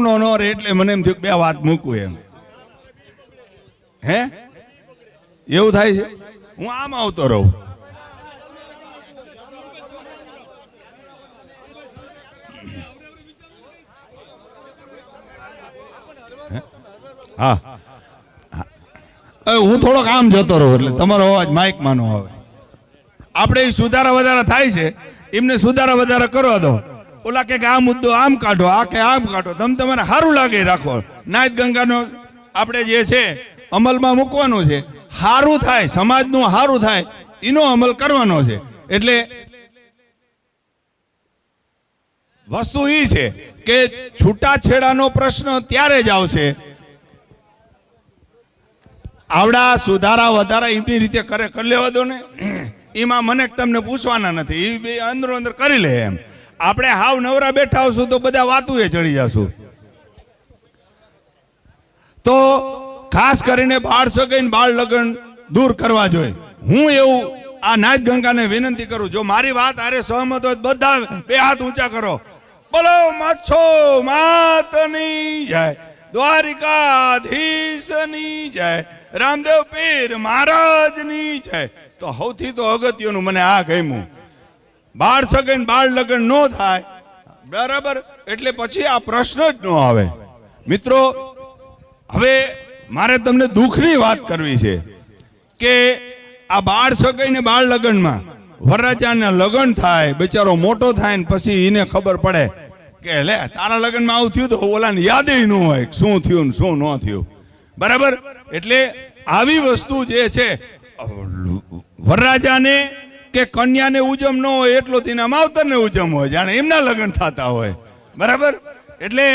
રહે એટલે મને એમ થયું બે વાત મૂકું એમ. હે એવું થાય છે? હું આમ આવતો રહું. હા હું થોડોક આમ જતો રહું એટલે તમારો અવાજ માઇક માનો આવે. આપણે સુધારા વધારા થાય છે, એમને સુધારા વધારા કરો દો. ઓલા કે આ મુદ્દો આમ કાઢો, આ કે આમ કાઢો, તમે તમારે સારું લાગે રાખો. નાથ ગંગાનો આપણે જે છે અમલમાં મૂકવાનું છે, સારું થાય, સમાજનું સારું થાય એનો અમલ કરવાનો છે. એટલે વસ્તુ એ છે કે છૂટાછેડાનો પ્રશ્ન ત્યારે જ આવશે આવડા સુધારા વધારા એમની રીતે કરી લેવા દો ને. એમાં મને તમને પૂછવાના નથી, એ બે અંદરો અંદર કરી લે એમ. આપણે હાવ નવરા બેઠા આવશું તો બધા વાતું એ ચડી જશું. તો ખાસ કરીને બાળ સગાઈ બાળ લગ્ન દૂર કરવા જોઈએ. હું એવું આ નાથ ગંગાને વિનંતી કરું, જો મારી વાત આરે સહમત હોય બધા બે હાથ ઊંચા કરો. બોલો મચ્છો માતની જય. દ્વારિકાધીશની જય, રામદેવ પીર મહારાજની જય. તો સૌથી તો અગત્યનું મને આ ગમ્યું, બાળ સગન બાળ લગ્ન નો થાય, બરાબર, એટલે પછી આ પ્રશ્ન જ ન આવે. મિત્રો, હવે મારે તમને દુઃખની વાત કરવી છે કે આ બાળ સગાઈ ને બાળ લગ્નમાં વરરાજાના લગ્ન થાય, બિચારો મોટો થાય ને પછી એને ખબર પડે કે લે તારા લગ્નમાં આવું થયું, તો ઓલાને યાદ ન હોય શું થયું ને શું ન થયું, બરાબર. એટલે આવી વસ્તુ જે છે વરરાજાને કે કન્યાને ઉજમ ન હોય એટલો તેના માવતરને ઉજમ હોય, જાણે એમના લગ્ન થતા હોય, બરાબર. એટલે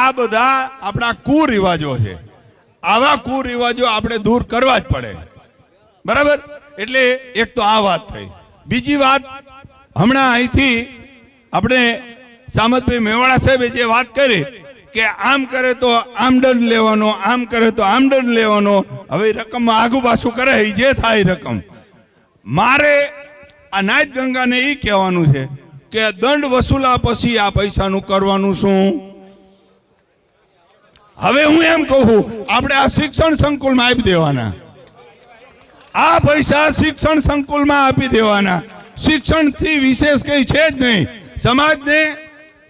આ બધા આપણા કુરિવાજો છે. આવા કુરિવાજો આપણે દૂર કરવા જ પડે, બરાબર. એટલે એક તો આ વાત થઈ. બીજી વાત, હમણાં અહીંથી આપણે સામતભાઈ મેવાડા સાહેબે જે વાત કરી કે આમ કરે તો આમ દંડ લેવાનો, આમ કરે તો આમ દંડ લેવાનો, હવે રકમમાં આગુ પાછું કરે એ જે થાય રકમ. મારે આ નાયત ગંગાને એ કહેવાનું છે કે દંડ વસૂલા પછી આ પૈસાનું કરવાનું શું? હવે હું એમ કહું, આપણે આ શિક્ષણ સંકુલમાં આપી દેવાના, આ પૈસા શિક્ષણ સંકુલમાં આપી દેવાના. શિક્ષણથી વિશેષ કઈ છે જ નહીં. સમાજને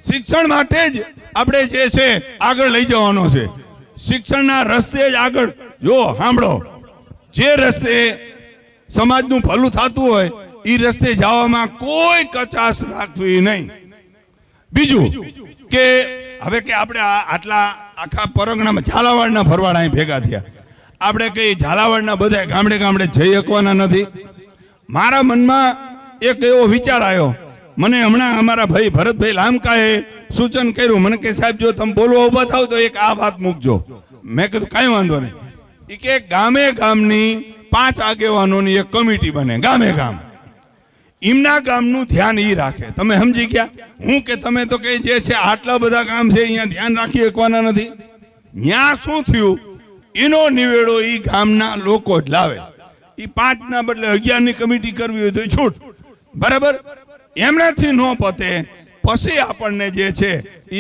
શિક્ષણ માટે જ આપણે જે છે આગળ લઈ જવાનો છે. શિક્ષણના રસ્તે જ આગળ, જો સાંભળો, જે રસ્તે સમાજનું ભલું થતું હોય એ રસ્તે જવામાં કોઈ કચાશ રાખવી નહીં. બીજું કે હવે કે આપણે આટલા આખા પરગણામાં ઝાલાવાડના ભરવાડ અહીં ભેગા થયા, આપણે કઈ ઝાલાવાડના બધા ગામડે ગામડે જઈ શકવાના નથી. મારા મનમાં એક એવો વિચાર આવ્યો, મને હમણાં અમારા ભાઈ ભરતભાઈ લામકાએ સૂચન કર્યું, મને કે સાહેબ જો તમે બોલવા ઉભા થાવ તો એક આ વાત મૂકજો. મેં કીધું કાંઈ વાંધો નહીં. એ કે ગામે ગામની 5 આગેવાનોની એક કમિટી બને, ગામે ગામ, એમના ગામનું ધ્યાન એ રાખે. તમે સમજી ગયા? હું કે તમે તો કઈ જે છે આટલા બધા ગામ છે અહીંયા ધ્યાન રાખી શકવાના નથી. ત્યાં શું થયું એનો નિવેડો એ ગામના લોકો જ લાવે. એ 5ના બદલે 11ની કમિટી કરવી હોય તો છૂટ, બરાબર. એમનાથી ન પતે પછી આપણને જે છે એ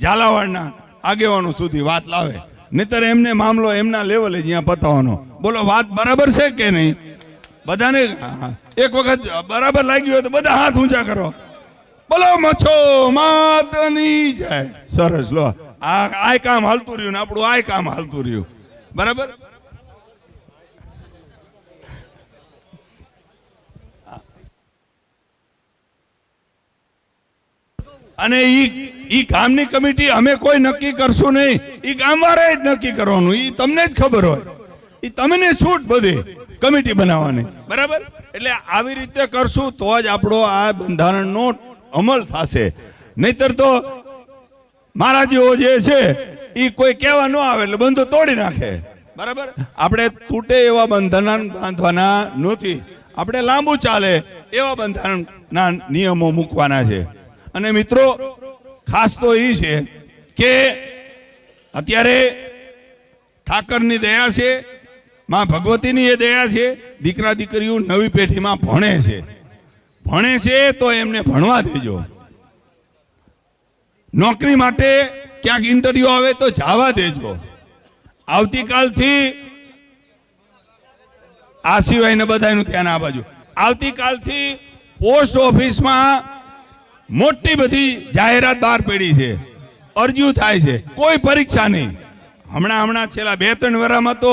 ઝાલાવાડના આગેવાનો સુધી વાત લાવે, નહીતર એમને મામલો એમના લેવલે જ્યાં પતાવવાનો. બોલો વાત બરાબર છે કે નહીં? બધાને એક વખત બરાબર લાગ્યું હોય તો બધા હાથ ઊંચા કરો. બોલો મચ્છો માતની જય. સરસ. લો, આ કામ હાલતું રહ્યું ને આપણું આ કામ હાલતું રહ્યું, બરાબર. અને ઈ ગામની કમિટી અમે કોઈ નક્કી કરશું નહીં, ઈ ગામવાળાએ જ નક્કી કરવાનું. ઈ તમને જ ખબર હોય, ઈ તમને છૂટ બધી કમિટી બનાવવાની, બરાબર. એટલે આવી રીતે કરશું તો જ આપણો આ બંધારણનો અમલ થશે. નહીતર તો મારા જેવો જે છે એ કોઈ કહેવા ન આવે એટલે બંધો તોડી નાખે, બરાબર. આપણે તૂટે એવા બંધારણ બાંધવાના નથી, આપણે લાંબુ ચાલે એવા બંધારણના નિયમો મૂકવાના છે. અને મિત્રો, ખાસ તો એ છે કે અત્યારે ઠાકરની દયા છે, માં ભગવતીની એ દયા છે, દીકરા દીકરીઓ નવી પેઢીમાં ભણે છે તો એમને ભણવા દેજો. નોકરી માટે ક્યાંક ઇન્ટરવ્યુ આવે તો જવા દેજો. આવતીકાલથી આ સિવાયને બધાનું ધ્યાન આપજો. આવતીકાલથી પોસ્ટ ઓફિસમાં મોટી બધી જાહેરાત બહાર પડી છે, અરજીઓ થાય છે, કોઈ પરીક્ષા નહીં. હમણાં છેલ્લા 2-3 વર્ષમાં તો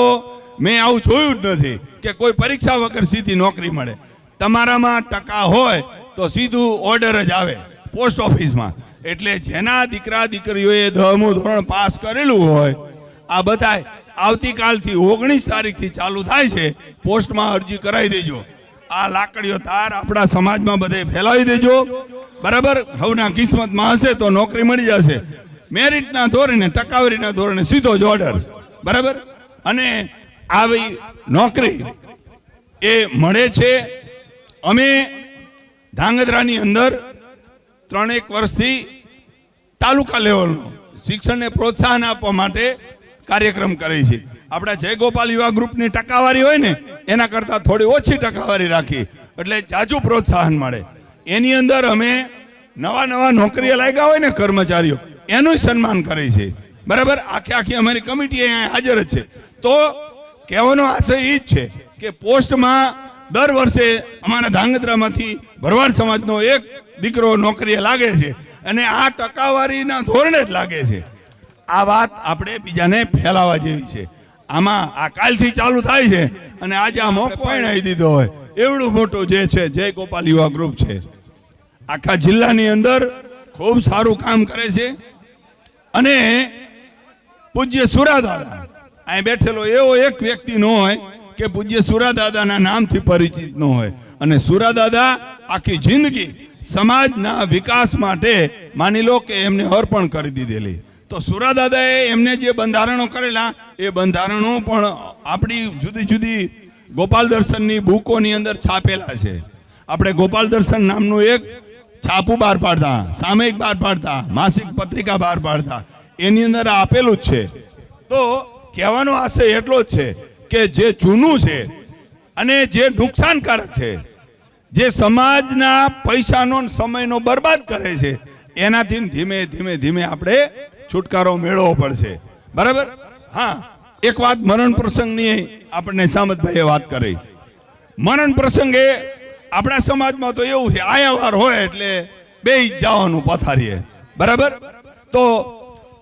મેં આવું જોયું જ નથી કે કોઈ પરીક્ષા વગર સીધી નોકરી મળે. તમારામાં ટકા હોય તો સીધું ઓર્ડર જ આવે પોસ્ટ ઓફિસમાં. એટલે જેના દીકરા દીકરીઓએ 10મું ધોરણ પાસ કરેલું હોય આ બધા આવતીકાલથી 19 તારીખથી ચાલુ થાય છે. પોસ્ટમાં અરજી કરાવી દેજો. આ લાકડીઓ તાર આપણા સમાજમાં બધે ફેલાવી દેજો, બરાબર. હવના કિસ્મતમાં હશે તો નોકરી મળી જશે. મેરિટના ધોરણે, ટકાવારીના ધોરણે સીધો જ ઓર્ડર, બરાબર. અને આવી નોકરી એ મળે છે. અમે ધાંગધ્રાની અંદર 3-1 વર્ષથી તાલુકા લેવલનો શિક્ષણને પ્રોત્સાહન આપવા માટે કાર્યક્રમ કરીએ છીએ. આપણા જયગોપાલ યુવા ગ્રુપની ટકાવારી હોય ને એના કરતાં થોડી ઓછી ટકાવારી રાખી એટલે જાજુ પ્રોત્સાહન મળે. એની અંદર અમે નવા નોકરીએ લાગ્યા હોય ને કર્મચારીઓ એનું સન્માન કરીએ છીએ. બરાબર, આખી અમારી કમિટી અહીંયા હાજર જ છે. તો કહેવાનો આશય એ જ છે કે પોસ્ટમાં દર વર્ષે અમારા ધાંગધ્રામાંથી ભરવાડ સમાજનો એક દીકરો નોકરીએ લાગે છે અને આ ટકાવારીના ધોરણે જ લાગે છે. આ વાત આપણે બીજાને ફેલાવા જેવી છે. આમાં આ કાલથી ચાલુ થાય છે અને આજે આ મોકો પરણાવી દીધો હોય એવડું મોટું જે છે જય ગોપાલ યુવા ગ્રુપ છે. આખા જિલ્લાની અંદર ખૂબ સારું કામ કરે છે અને પૂજ્ય સુરાદાદા અહીં બેઠેલો એવો એક વ્યક્તિ ન હોય કે પૂજ્ય સુરાદાદાના નામથી પરિચિત ન હોય. અને સુરાદાદા આખી જિંદગી સમાજના વિકાસ માટે માની લો કે એમને અર્પણ કરી દીધેલી. તો સુરાદાદાએ એમને જે બંધારણો કરેલા એ બંધારણો પણ આપણી જુદી જુદી ગોપાલ દર્શનની બુકોની અંદર છાપેલા છે. આપણે ગોપાલ દર્શન નામનું એક છાપું બહાર પાડતા, સામયિક બહાર પાડતા, માસિક પત્રિકા બહાર પાડતા, એની અંદર આપેલું જ છે. તો કહેવાનો આશય એટલો જ છે કે જે જૂનું છે અને જે નુકસાનકારક છે, જે સમાજના પૈસાનો સમયનો બરબાદ કરે છે, એનાથી ધીમે ધીમે ધીમે આપણે છુટકારો મેળવવો પડશે. બરાબર. હા, એક વાત મરણ પ્રસંગની આપણને સામતભાઈએ વાત કરી. મરણ પ્રસંગે આપણા સમાજમાં તો એવું છે, આયાવાર હોય એટલે બેસી જવાનું પથારીએ. બરાબર. તો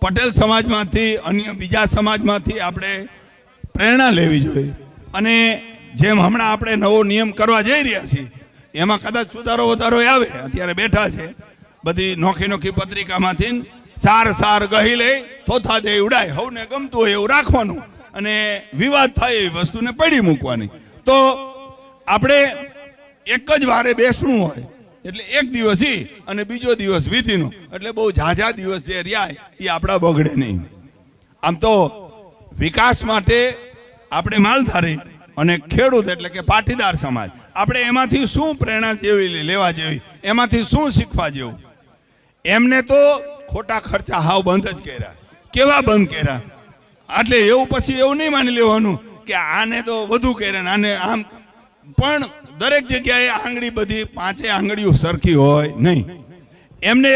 પટેલ સમાજમાંથી અન્ય બીજા સમાજમાંથી આપણે પ્રેરણા લેવી જોઈએ અને જેમ હમણાં આપણે નવો નિયમ કરવા જઈ રહ્યા છીએ એમાં કદાચ સુધારો વધારો આવે. અત્યારે બેઠા છે બધી નોખી નોખી પત્રિકામાંથી સાર ગહી લઈ થોથા દે ઉડાય, હવને ગમતું હોય એવું રાખવાનું અને વિવાદ થાય એવી વસ્તુને પડી મૂકવાની. તો આપણે એક જ વારે બેસવું હોય એટલે એક દિવસ ઈ અને બીજો દિવસ વિધિનો, એટલે બહુ ઝાઝા દિવસ જે રહ્યા એ આપણા બગડે નહીં. આમ તો વિકાસ માટે આપણે માલધારી અને ખેડૂત એટલે કે પાટીદાર સમાજ, આપણે એમાંથી શું પ્રેરણા જેવી લેવા જેવી, એમાંથી શું શીખવા જેવું? એમને તો ખોટા ખર્ચા હાવ બંધ જ કર્યા. કેવા બંધ કર્યા? એટલે એવું પછી એવું નહીં માની લેવાનું કે આને તો વધુ કર્યા ને આને આમ. પણ દરેક જગ્યાએ આંગળી બધી પાંચે આંગળીઓ સરખી હોય નહીં. એમને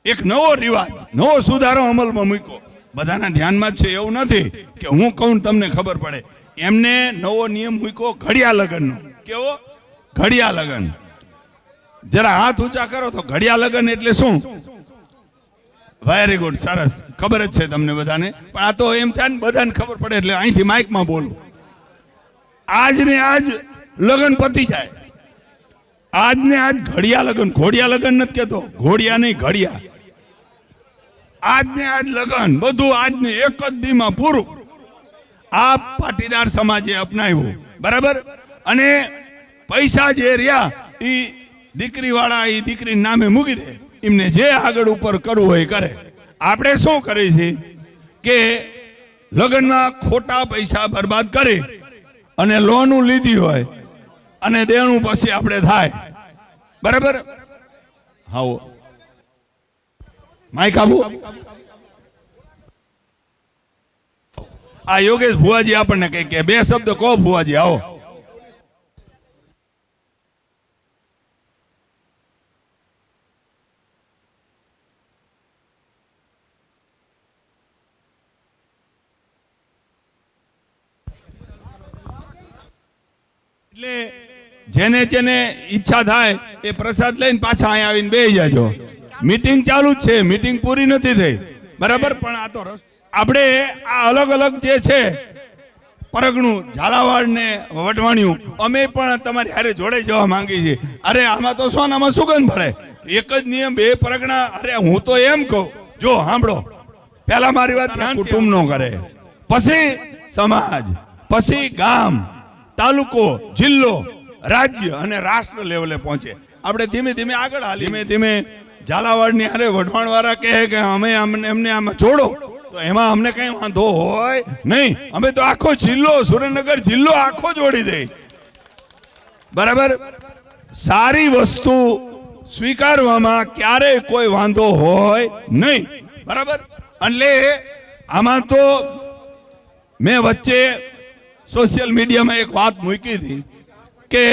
એક નવો રિવાજ, નવો સુધારો અમલમાં મૂક્યો. બધાના ધ્યાનમાં જ છે એવું નથી કે હું કહું તમને ખબર પડે. એમને નવો નિયમ મૂક્યો ઘડિયા લગ્નનો. કેવો? ઘડિયા લગ્ન. જરા હાથ ઊંચા કરો તો ઘડિયા લગ્ન એટલે શું? વેરી ગુડ, સરસ, ખબર જ છે તમને બધાને. પણ આ તો એમ થાય ને બધાને ખબર પડે એટલે અહીંથી માઇકમાં બોલું. આજ ને આજ લગ્ન પતી જાય. આજ ને આજ ઘડિયા લગ્ન. ઘોડિયા લગ્ન નથી કેતો, ઘોડિયા નહીં ઘડિયા. આજ ને આજ લગ્ન બધું આજને એક જ દીમાં પૂરું. આ પાટીદાર સમાજે અપનાવ્યું. બરાબર. અને પૈસા જે રહ્યા એ દીકરી વાળા એ દીકરી નામે મૂકી દે, એમને જે આગળ ઉપર કરવું હોય કરે. આપણે શું કરીએ છીએ કે લગ્નમાં ખોટા પૈસા બરબાદ કરી અને લોનું લીધી હોય અને દેણું પછી આપણે થાય. બરાબર. હાવો માઈક આપો. આ યોગેશ ભુવાજી આપણને કઈ કે બે શબ્દ કહો. ભુવાજી આવો. એટલે જેને જેને ઈચ્છા થાય એ પ્રસાદ લઈને પાછા અહીંયા આવીને બેસી જાજો. મીટિંગ ચાલુ જ છે, મીટિંગ પૂરી નથી થઈ. બરાબર. પણ આ તો આપણે આ અલગ અલગ જે છે પરગણું, ઝાલાવાડ ને વટવાણિયું, અમે પણ તમારી હારે જોડે જવા માંગી છીએ. અરે આમાં તો સોનામાં સુગંધ ભળે. એક જ નિયમ, બે પરગણા. અરે હું તો એમ કહું, જો સાંભળો, પહેલા મારી વાત ધ્યાન કુટુંબ નો કરે, પછી સમાજ, પછી ગામ, તાલુકો, જિલ્લો, રાજ્ય અને રાષ્ટ્ર લેવલે પહોંચે. આપણે ધીમે ધીમે આગળ હાલી. ધીમે ધીમે ઝાલાવાડની અરે વઢવાણ વાળા કહે કે અમે એમને આમાં જોડો, તો એમાં અમને કઈ વાંધો હોય નહીં. અમે તો આખો જિલ્લો, સુરેન્દ્રનગર જિલ્લો આખો જોડી દે. બરાબર. સારી વસ્તુ સ્વીકારવામાં ક્યારેય કોઈ વાંધો હોય નહીં. બરાબર. એટલે આમાં તો મેં વચ્ચે સોશિયલ મીડિયામાં એક વાત મૂકી હતી કે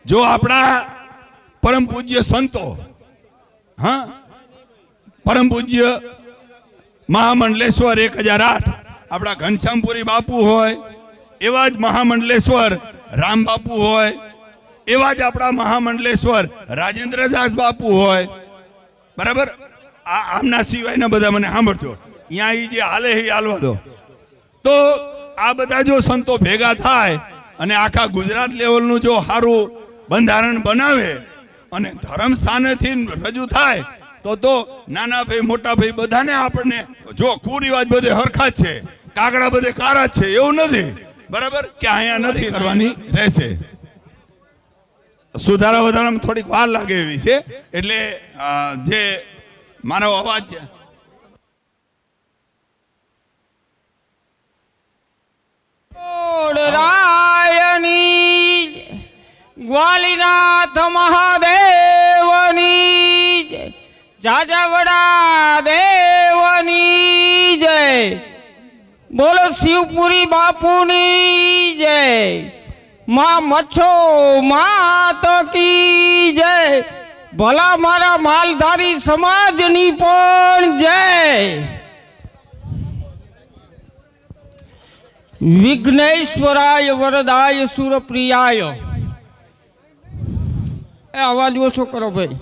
જો આપણા પરમ પૂજ્ય સંતો, હા, પરમ પૂજ્ય મહામંડલેશ્વર 1008 આપણા ઘનશ્યામપુરી બાપુ હોય, એવા જ મહામંડલેશ્વર રામ બાપુ હોય, એવા જ આપણા મહામંડલેશ્વર રાજેન્દ્રદાસ બાપુ હોય, બરાબર. આમના સિવાયના બધા મને સાંભળજો, અહીંયા ઈ જે હાલે એ હાલવા દો. તો આ બધા જો સંતો ભેગા થાય અને આખા ગુજરાત લેવલનું જો સારું બંધારણ બનાવે અને ધર્મ સ્થાનેથી રજૂ થાય તો નાના ભાઈ મોટા ભાઈ બધાને આપણને જો કુરિવાજ બધે હરખા જ છે, કાગડા બધે કારા જ છે, એવું નથી, બરાબર, કે અહીંયા નથી કરવાની રહેશે. સુધારા વધારામાં થોડીક વાર લાગે એવી છે. એટલે જે મારો અવાજ છે રાયની ગ્વાલીનાથ મહાદેવની જાજાવડા દેવની જય. બોલો શિવપુરી બાપુની જય. માં મચ્છો માત કી જય. ભલા મારા માલધારી સમાજની પણ જય. વિઘ્નેશ્વરાય વરદાય સુરપ્રિયાય. એ અવાજ ઓછો કરો ભાઈ.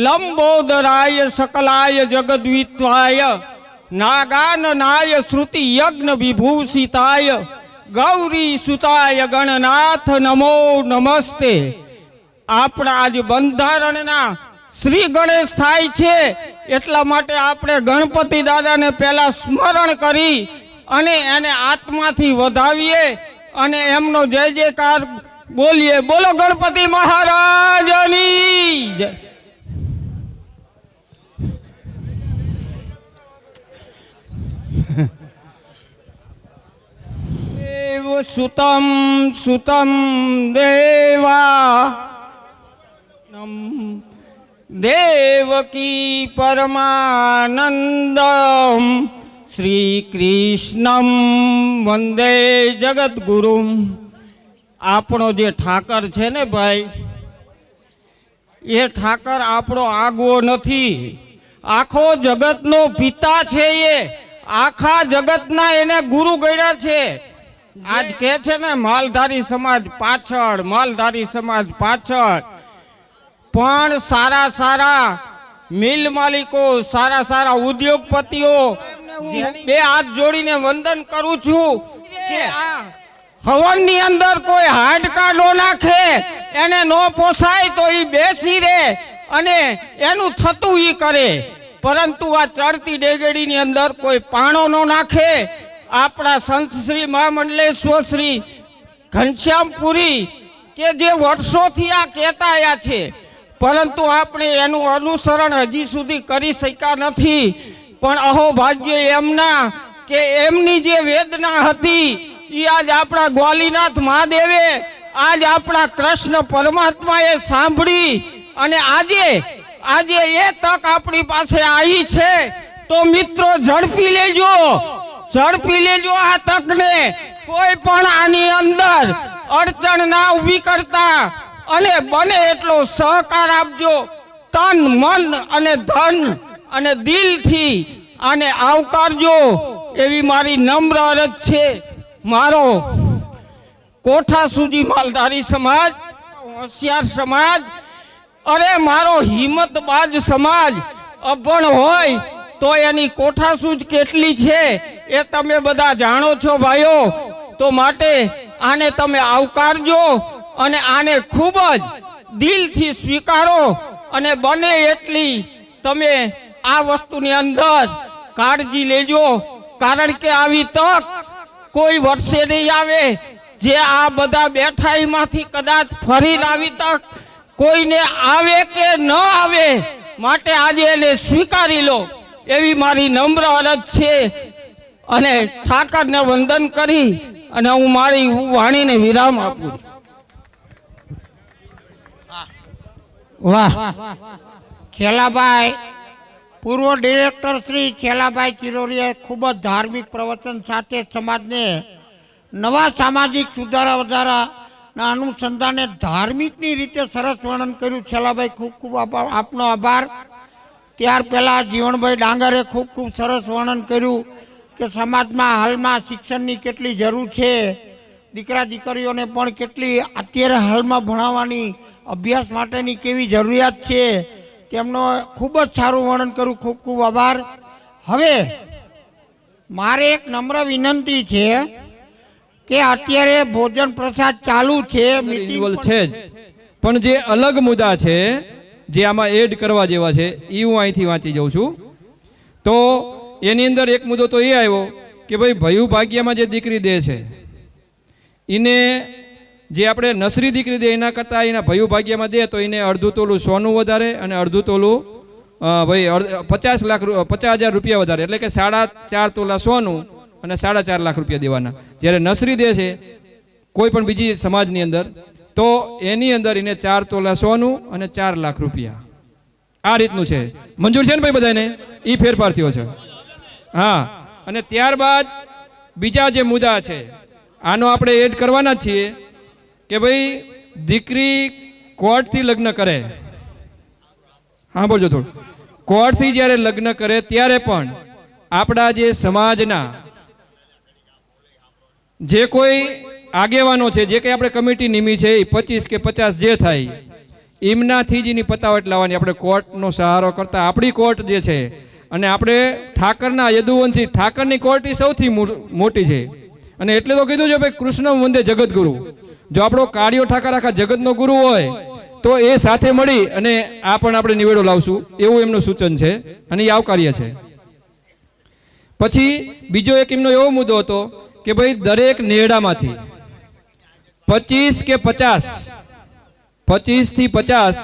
લંબોદરાય સકલાય જગદ્વિત્વાય નાગાનનાય શ્રુતિ યજ્ઞ વિભૂષિતાય ગૌરી સુતાય ગણનાથ નમો નમસ્તે. આપણા આજ બંધારણના શ્રી ગણેશ થાય છે એટલા માટે આપણે ગણપતિ દાદાને પહેલા સ્મરણ કરી અને એને આત્માથી વધાવીએ અને એમનો જય જયકાર બોલીએ. બોલો ગણપતિ મહારાજની જય. દેવ સુતમ સુતમ દેવા દેવકી પરમાનંદમ શ્રી કૃષ્ણમ વંદે જગદગુરુ. આપણો જે ઠાકર છે ને ભાઈ, એ ઠાકર આપણો આગવો નથી, આખો જગતનો પિતા છે. એ આખા જગતના એને ગુરુ ગણ્યા છે. આજ કે છે ને માલધારી સમાજ પાછળ, માલધારી સમાજ પાછળ, પણ સારા સારા મિલ માલિકો, સારા સારા ઉદ્યોગપતિઓ બે હાથ જોડીને વંદન કરું છું કે આ હવનની અંદર કોઈ હાડકા નો નાખે, એને નો પોસાય તો ઈ બેસી રહે અને એનું થતું ઈ કરે, પરંતુ આ ચડતી ડેગડીની અંદર કોઈ પાણો નો નાખે. આપણા સંત શ્રી મહામંડલેશ્વર શ્રી ઘનશ્યામપુરી કે જે વર્ષોથી આ કહેતા આવ્યા છે, પરંતુ આપણે એનું અનુસરણ હજી સુધી કરી શક્યા નથી. પણ અહોભાગ્ય એમના કે એમની જે વેદના હતી એ આજ આપણા ગ્વાલીનાથ મહાદેવે, આજ આપણા કૃષ્ણ પરમાત્માએ સાંભળી અને આજે એ તક આપણી પાસે આવી છે. તો મિત્રો ઝડપી લેજો, ઝડપી લેજો આ તકને. કોઈ પણ આની અંદર અડચણ ના ઊભી કરતા અને બને એટલો સહકાર આપજો. તન મન અને ધન અને દિલથી આને આવકારજો એવી મારી નમ્ર અરજ છે. મારો કોઠા સુધી માલધારી સમાજ, હોશિયાર સમાજ, અરે મારો હિંમતબાજ સમાજ અભણ હોય તો એની કોઠા સૂજ કેટલી છે એ તમે બધા જાણો છો ભાઈઓ. તો માટે આને તમે આવકારજો અને આને ખૂબ જ દિલથી સ્વીકારો અને બને એટલી તમે આ વસ્તુની અંદર કાળજી લેજો. કારણ કે આવી તક કોઈ વર્ષે નહીં આવે. જે આ બધા બેઠા એમાંથી કદાચ ફરી આવી તક કોઈને આવે કે ન આવે, માટે આજે એને સ્વીકારી લો એવી મારી નમ્ર અરજ છે. અને ઠાકરને વંદન કરી અને હું મારી વાણીને વિરામ આપું છું. વાહ. ખેલાભાઈ, પૂર્વ ડિરેક્ટર શ્રી ખેલાભાઈ કિરોરીએ ખૂબ જ ધાર્મિક પ્રવચન સાથે સમાજને નવા સામાજિક સુધારા વધારા ના અનુસંધાને ધાર્મિકની રીતે સરસ વર્ણન કર્યું. છેલ્લાભાઈ ખૂબ ખૂબ આપનો આભાર. ત્યાર પહેલાં જીવણભાઈ ડાંગરે ખૂબ ખૂબ સરસ વર્ણન કર્યું કે સમાજમાં હાલમાં શિક્ષણની કેટલી જરૂર છે, દીકરા દીકરીઓને પણ કેટલી અત્યારે હાલમાં ભણાવવાની અભ્યાસ માટેની કેવી જરૂરિયાત છે. તેમનો ખૂબ જ સારું વર્ણન કર્યું. ખૂબ ખૂબ આભાર. હવે મારે એક નમ્ર વિનંતી છે કે અત્યારે ભોજન પ્રસાદ ચાલુ છે, મીટિંગ ઇન્વોલ્વ છે જ, પણ જે અલગ મુદ્દા છે જે આમાં એડ કરવા જેવા છે એ હું અહીંથી વાંચી જાઉં છું. તો એની અંદર એક મુદ્દો તો એ આવ્યો કે ભાઈ ભયું ભાગ્યમાં જે દીકરી દે છે એને જે આપણે નસરી દીકરી દે એના કરતાં એના ભયું ભાગ્યમાં દે તો એને અડધું તોલું સોનું વધારે અને અડધું તોલું ભાઈ 50,000 રૂપિયા વધારે, એટલે કે 4.5 તોલા સોનું અને 4.5 લાખ રૂપિયા દેવાના. જ્યારે નસરી દે છે કોઈ પણ બીજી સમાજની અંદર તો એની અંદર એને 4 તોલા સોનું અને 4 લાખ રૂપિયા. આ રીતનું છે. મંજૂર છે ને ભાઈ બધાને? એ ફેરફાર થયો છે. હા, અને ત્યારબાદ બીજા જે મુદ્દા છે આનો આપણે એડ કરવાના જ છીએ કે ભાઈ દીકરી કોર્ટથી લગ્ન કરે, હા બોલજો થોડું, કોર્ટથી જ્યારે લગ્ન કરે ત્યારે પણ આપણા જે સમાજના જે કોઈ આગેવાનો છે, જે કંઈ આપણે કમિટી નિમી છે એ 25 કે 50 જે થાય એમનાથી જ એની પતાવટ લાવવાની. આપણે કોર્ટનો સહારો કરતા આપણી કોર્ટ જે છે અને આપણે ઠાકરના યદુવંશી ઠાકરની કોર્ટ એ સૌથી મોટી છે. અને એટલે તો કીધું છે ભાઈ કૃષ્ણ વંદે જગતગુરુ. જો આપણો કાળિયો ઠાકર આખા જગતનો ગુરુ હોય તો એ સાથે મળી અને આ પણ આપણે નિવેડો લાવશું એવું એમનું સૂચન છે અને એ આવકાર્ય છે. પછી બીજો એક એમનો એવો મુદ્દો હતો કે ભાઈ દરેક નેડામાંથી 25 કે 50, 25 થી 50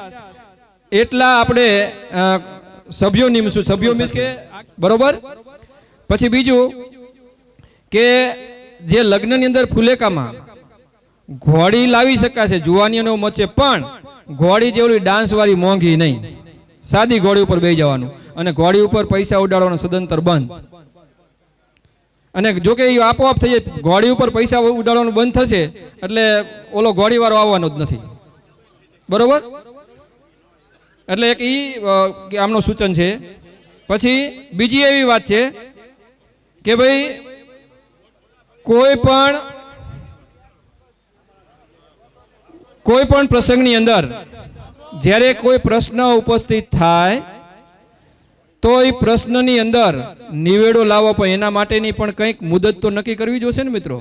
એટલા આપણે સભ્યો નિમશું. સભ્યો મીન્સ કે બરોબર. પછી બીજું કે જે લગ્નની અંદર ફુલેકામાં ઘોડી લાવી શકાશે, જુવાનીઓનો મત છે, પણ ઘોડી જેવડી ડાન્સ વાળી મોંઘી નહીં, સાદી ઘોડી ઉપર બેસી જવાનું અને ઘોડી ઉપર પૈસા ઉડાડવાનો સદંતર બંધ. અને જો કે એ આપોઆપ થઈ જાય, ઘોડી ઉપર પૈસા ઉડાડવાનું બંધ થશે એટલે ઓલો ઘોડીવાળો આવવાનો જ નથી. બરોબર. એટલે એક ઈ આમનું સૂચન છે. પછી બીજી એવી વાત છે કે ભાઈ કોઈ પણ પ્રસંગની અંદર જ્યારે કોઈ પ્રશ્ન ઉપસ્થિત થાય તો એ પ્રશ્નની અંદર નિવેડો લાવવો, પણ એના માટેની પણ કંઈક મુદત તો નક્કી કરવી જોશે ને મિત્રો.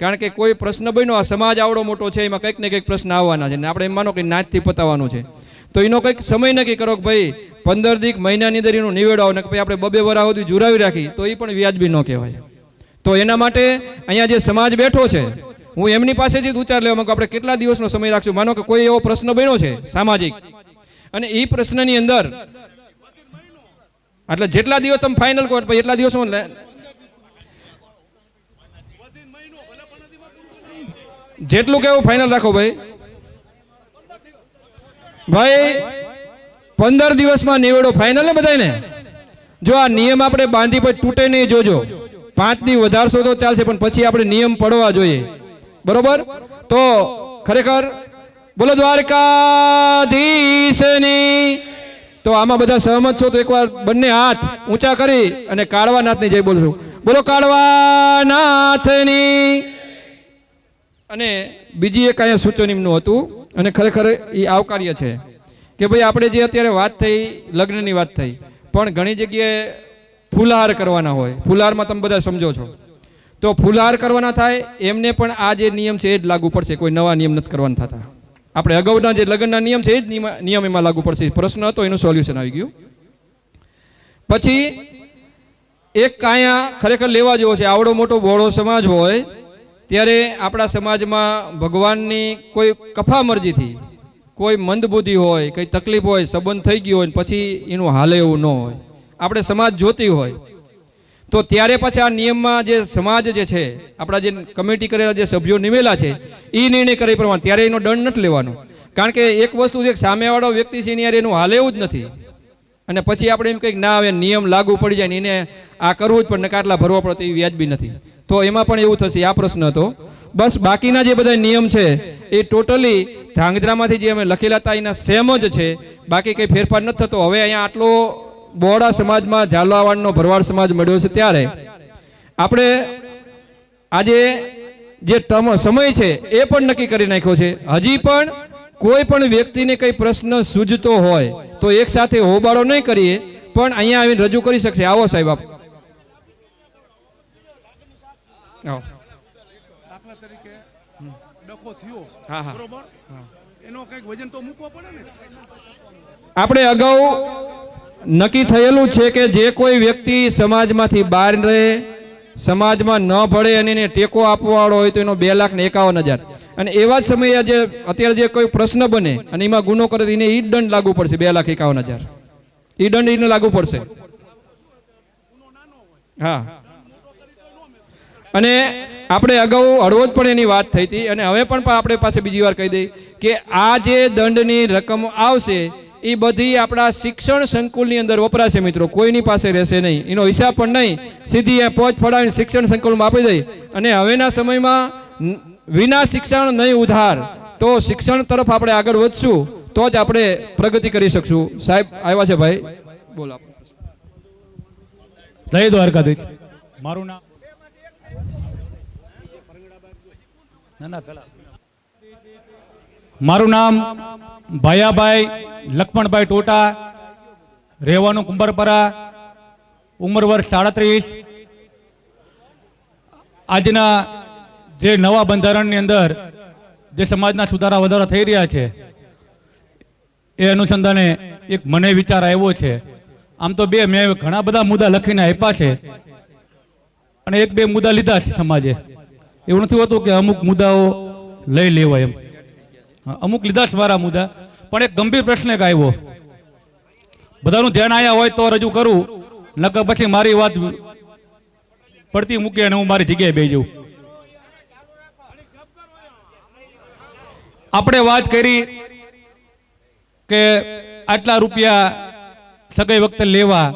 કારણ કે કોઈ પ્રશ્ન બન્યો, આ સમાજ આવડો મોટો છે, એમાં કંઈક ને કંઈક પ્રશ્ન આવવાના છે ને આપણે એમ માનો કે નાચથી પતાવવાનું છે તો એનો કંઈક સમય નક્કી કરો કે ભાઈ 15 દીક મહિનાની અંદર એનો નિવેડો આવે ને ભાઈ આપણે 2 વરા સુધી જુરાવી રાખી તો એ પણ વ્યાજબી ન કહેવાય. તો એના માટે અહીંયા જે સમાજ બેઠો છે હું એમની પાસેથી જ ઉચ્ચાર લેવા માંગુ. આપણે કેટલા દિવસનો સમય રાખશું? માનો કે કોઈ એવો પ્રશ્ન બન્યો છે સામાજિક અને એ પ્રશ્નની અંદર એટલે જેટલા દિવસ તમે ફાઇનલ કહો એટલા દિવસમાં જેટલું કેવું ફાઇનલ રાખો ભાઈ. 15 દિવસમાં નિવેડો ફાઇનલ ને બધાને. જો આ નિયમ આપણે બાંધી પછી તૂટે નહીં, જોજો 5 દી વધારશો તો ચાલશે પણ પછી આપણે નિયમ પડવા જોઈએ. બરોબર. તો ખરેખર બોલો દ્વારકાધીશની. તો આમાં બધા સહમત છો તો એકવાર બંને હાથ ઊંચા કરી અને કાળવાનાથની જય બોલશું. બોલો કાળવાનાથની. અને બીજી એક અહીંયા સૂચન એમનું હતું અને ખરેખર એ આવકાર્ય છે કે ભાઈ આપણે જે અત્યારે વાત થઈ લગ્નની વાત થઈ, પણ ઘણી જગ્યાએ ફૂલહાર કરવાના હોય. ફૂલહારમાં તમે બધા સમજો છો. તો ફૂલહાર કરવાના થાય એમને પણ આ જે નિયમ છે એ જ લાગુ પડશે, કોઈ નવા નિયમ નથી કરવાના થતા. આપણે અગાઉના જે લગ્નના નિયમ છે એ જ નિયમ એમાં લાગુ પડશે. પ્રશ્ન હતો એનું સોલ્યુશન આવી ગયું. પછી એક અહીંયા ખરેખર લેવા જેવો છે. આવડો મોટો બહોળો સમાજ હોય ત્યારે આપણા સમાજમાં ભગવાનની કોઈ કફા મરજીથી કોઈ મંદબુદ્ધિ હોય, કંઈ તકલીફ હોય, સંબંધ થઈ ગયો હોય પછી એનું હાલે એવું ન હોય, આપણે સમાજ જોતી હોય તો ત્યારે પછી આ નિયમમાં જે સમાજ જે છે આપણા જે કમિટી કરેલા જે સભ્યો નિમેલા છે એ નિર્ણય કરે પ્રમાણે ત્યારે એનો દંડ નથી લેવાનો. કારણ કે એક વસ્તુ છે સામેવાળો વ્યક્તિ છે એની યાર એનું હાલે એવું જ નથી અને પછી આપણે એમ કંઈક ના આવે નિયમ લાગુ પડી જાય ને એને આ કરવું જ પણ આટલા ભરવા પડે તો એ વ્યાજબી નથી. તો એમાં પણ એવું થશે. આ પ્રશ્ન હતો. બસ બાકીના જે બધા નિયમ છે એ ટોટલી ધ્રાંગધ્રામાંથી જે અમે લખેલા હતા એના સેમ જ છે, બાકી કંઈ ફેરફાર નથી થતો. હવે અહીંયા આટલો બોડા સમાજમાં ઝાલાવાડનો ભરવાડ સમાજ મળ્યો છે ત્યારે આપણે આજે જે સમય છે એ પણ નક્કી કરી નાખ્યો છે. હજી પણ કોઈ પણ વ્યક્તિને કંઈ પ્રશ્ન સૂઝતો હોય તો એક સાથે હોબાળો નહીં કરીએ, પણ અહીંયા આવીને રજૂ કરી શકશે. આવો સાહેબ આપ. આવો. દાખલા તરીકે ડખો થયો, હા, હા. બરોબર, એનો કંઈક વજન તો મૂકવો પડે ને. આપણે અગાઉ નક્કી થયેલું છે કે જે કોઈ વ્યક્તિ સમાજમાંથી બહાર રહે, સમાજમાં ન ભળે અને એને ટેકો આપવાવાળો હોય તો એનો 2,51,000. અને એવા જ સમયે આજે અત્યારે જે કોઈ પ્રશ્ન બને અને એમાં ગુનો કરે તો એને ઈ દંડ લાગુ પડશે. 2,51,000 ઈ દંડ એને લાગુ પડશે. હા, અને આપણે અગાઉ હળવદ પણ એની વાત થઈ હતી અને હવે પણ આપણે પાસે બીજી વાર કહી દઈએ કે આ જે દંડની રકમ આવશે એ બધી આપણા શિક્ષણ સંકુલની અંદર વપરાશે મિત્રો, કોઈની પાસે રહેશે નહીં, એનો હિસાબ પણ નહીં. સીધી પહોંચ ફડાવીને શિક્ષણ સંકુલમાં આપી દઈ. અને હવેના સમયમાં વિના શિક્ષણ નહીં ઉધાર, તો શિક્ષણ તરફ આપણે આગળ વધશું તો જ આપણે પ્રગતિ કરી શકશું. સાહેબ આવ્યા છે, ભાઈ બોલો. જય દ્વારકાધીશ. મારું નામ મારું નામ ભાયાભાઈ લક્ષ્મણભાઈ ટોટા, રહેવાનું કુંભારપરા, ઉંમર વર્ષ 37. આજના જે નવા બંધારણની અંદર જે સમાજના સુધારા વધારા થઈ રહ્યા છે એ અનુસંધાને એક મને વિચાર આવ્યો છે. આમ તો મેં ઘણા બધા મુદ્દા લખીને આપ્યા છે અને 1-2 મુદ્દા લીધા છે સમાજે. એવું નથી હોતું કે અમુક મુદ્દાઓ લઈ લેવાય એમ. અમુક લીધા છે મારા મુદ્દા, પણ એક ગંભીર પ્રશ્ન એક આવ્યો. બધાનું ધ્યાન આવ્યા હોય તો રજૂ કરું, નકર પછી મારી વાત પડતી મૂકી અને હું મારી જગ્યાએ બેસી જાઉં. આપણે વાત કરી કે આટલા રૂપિયા સગાઈ વખતે લેવા,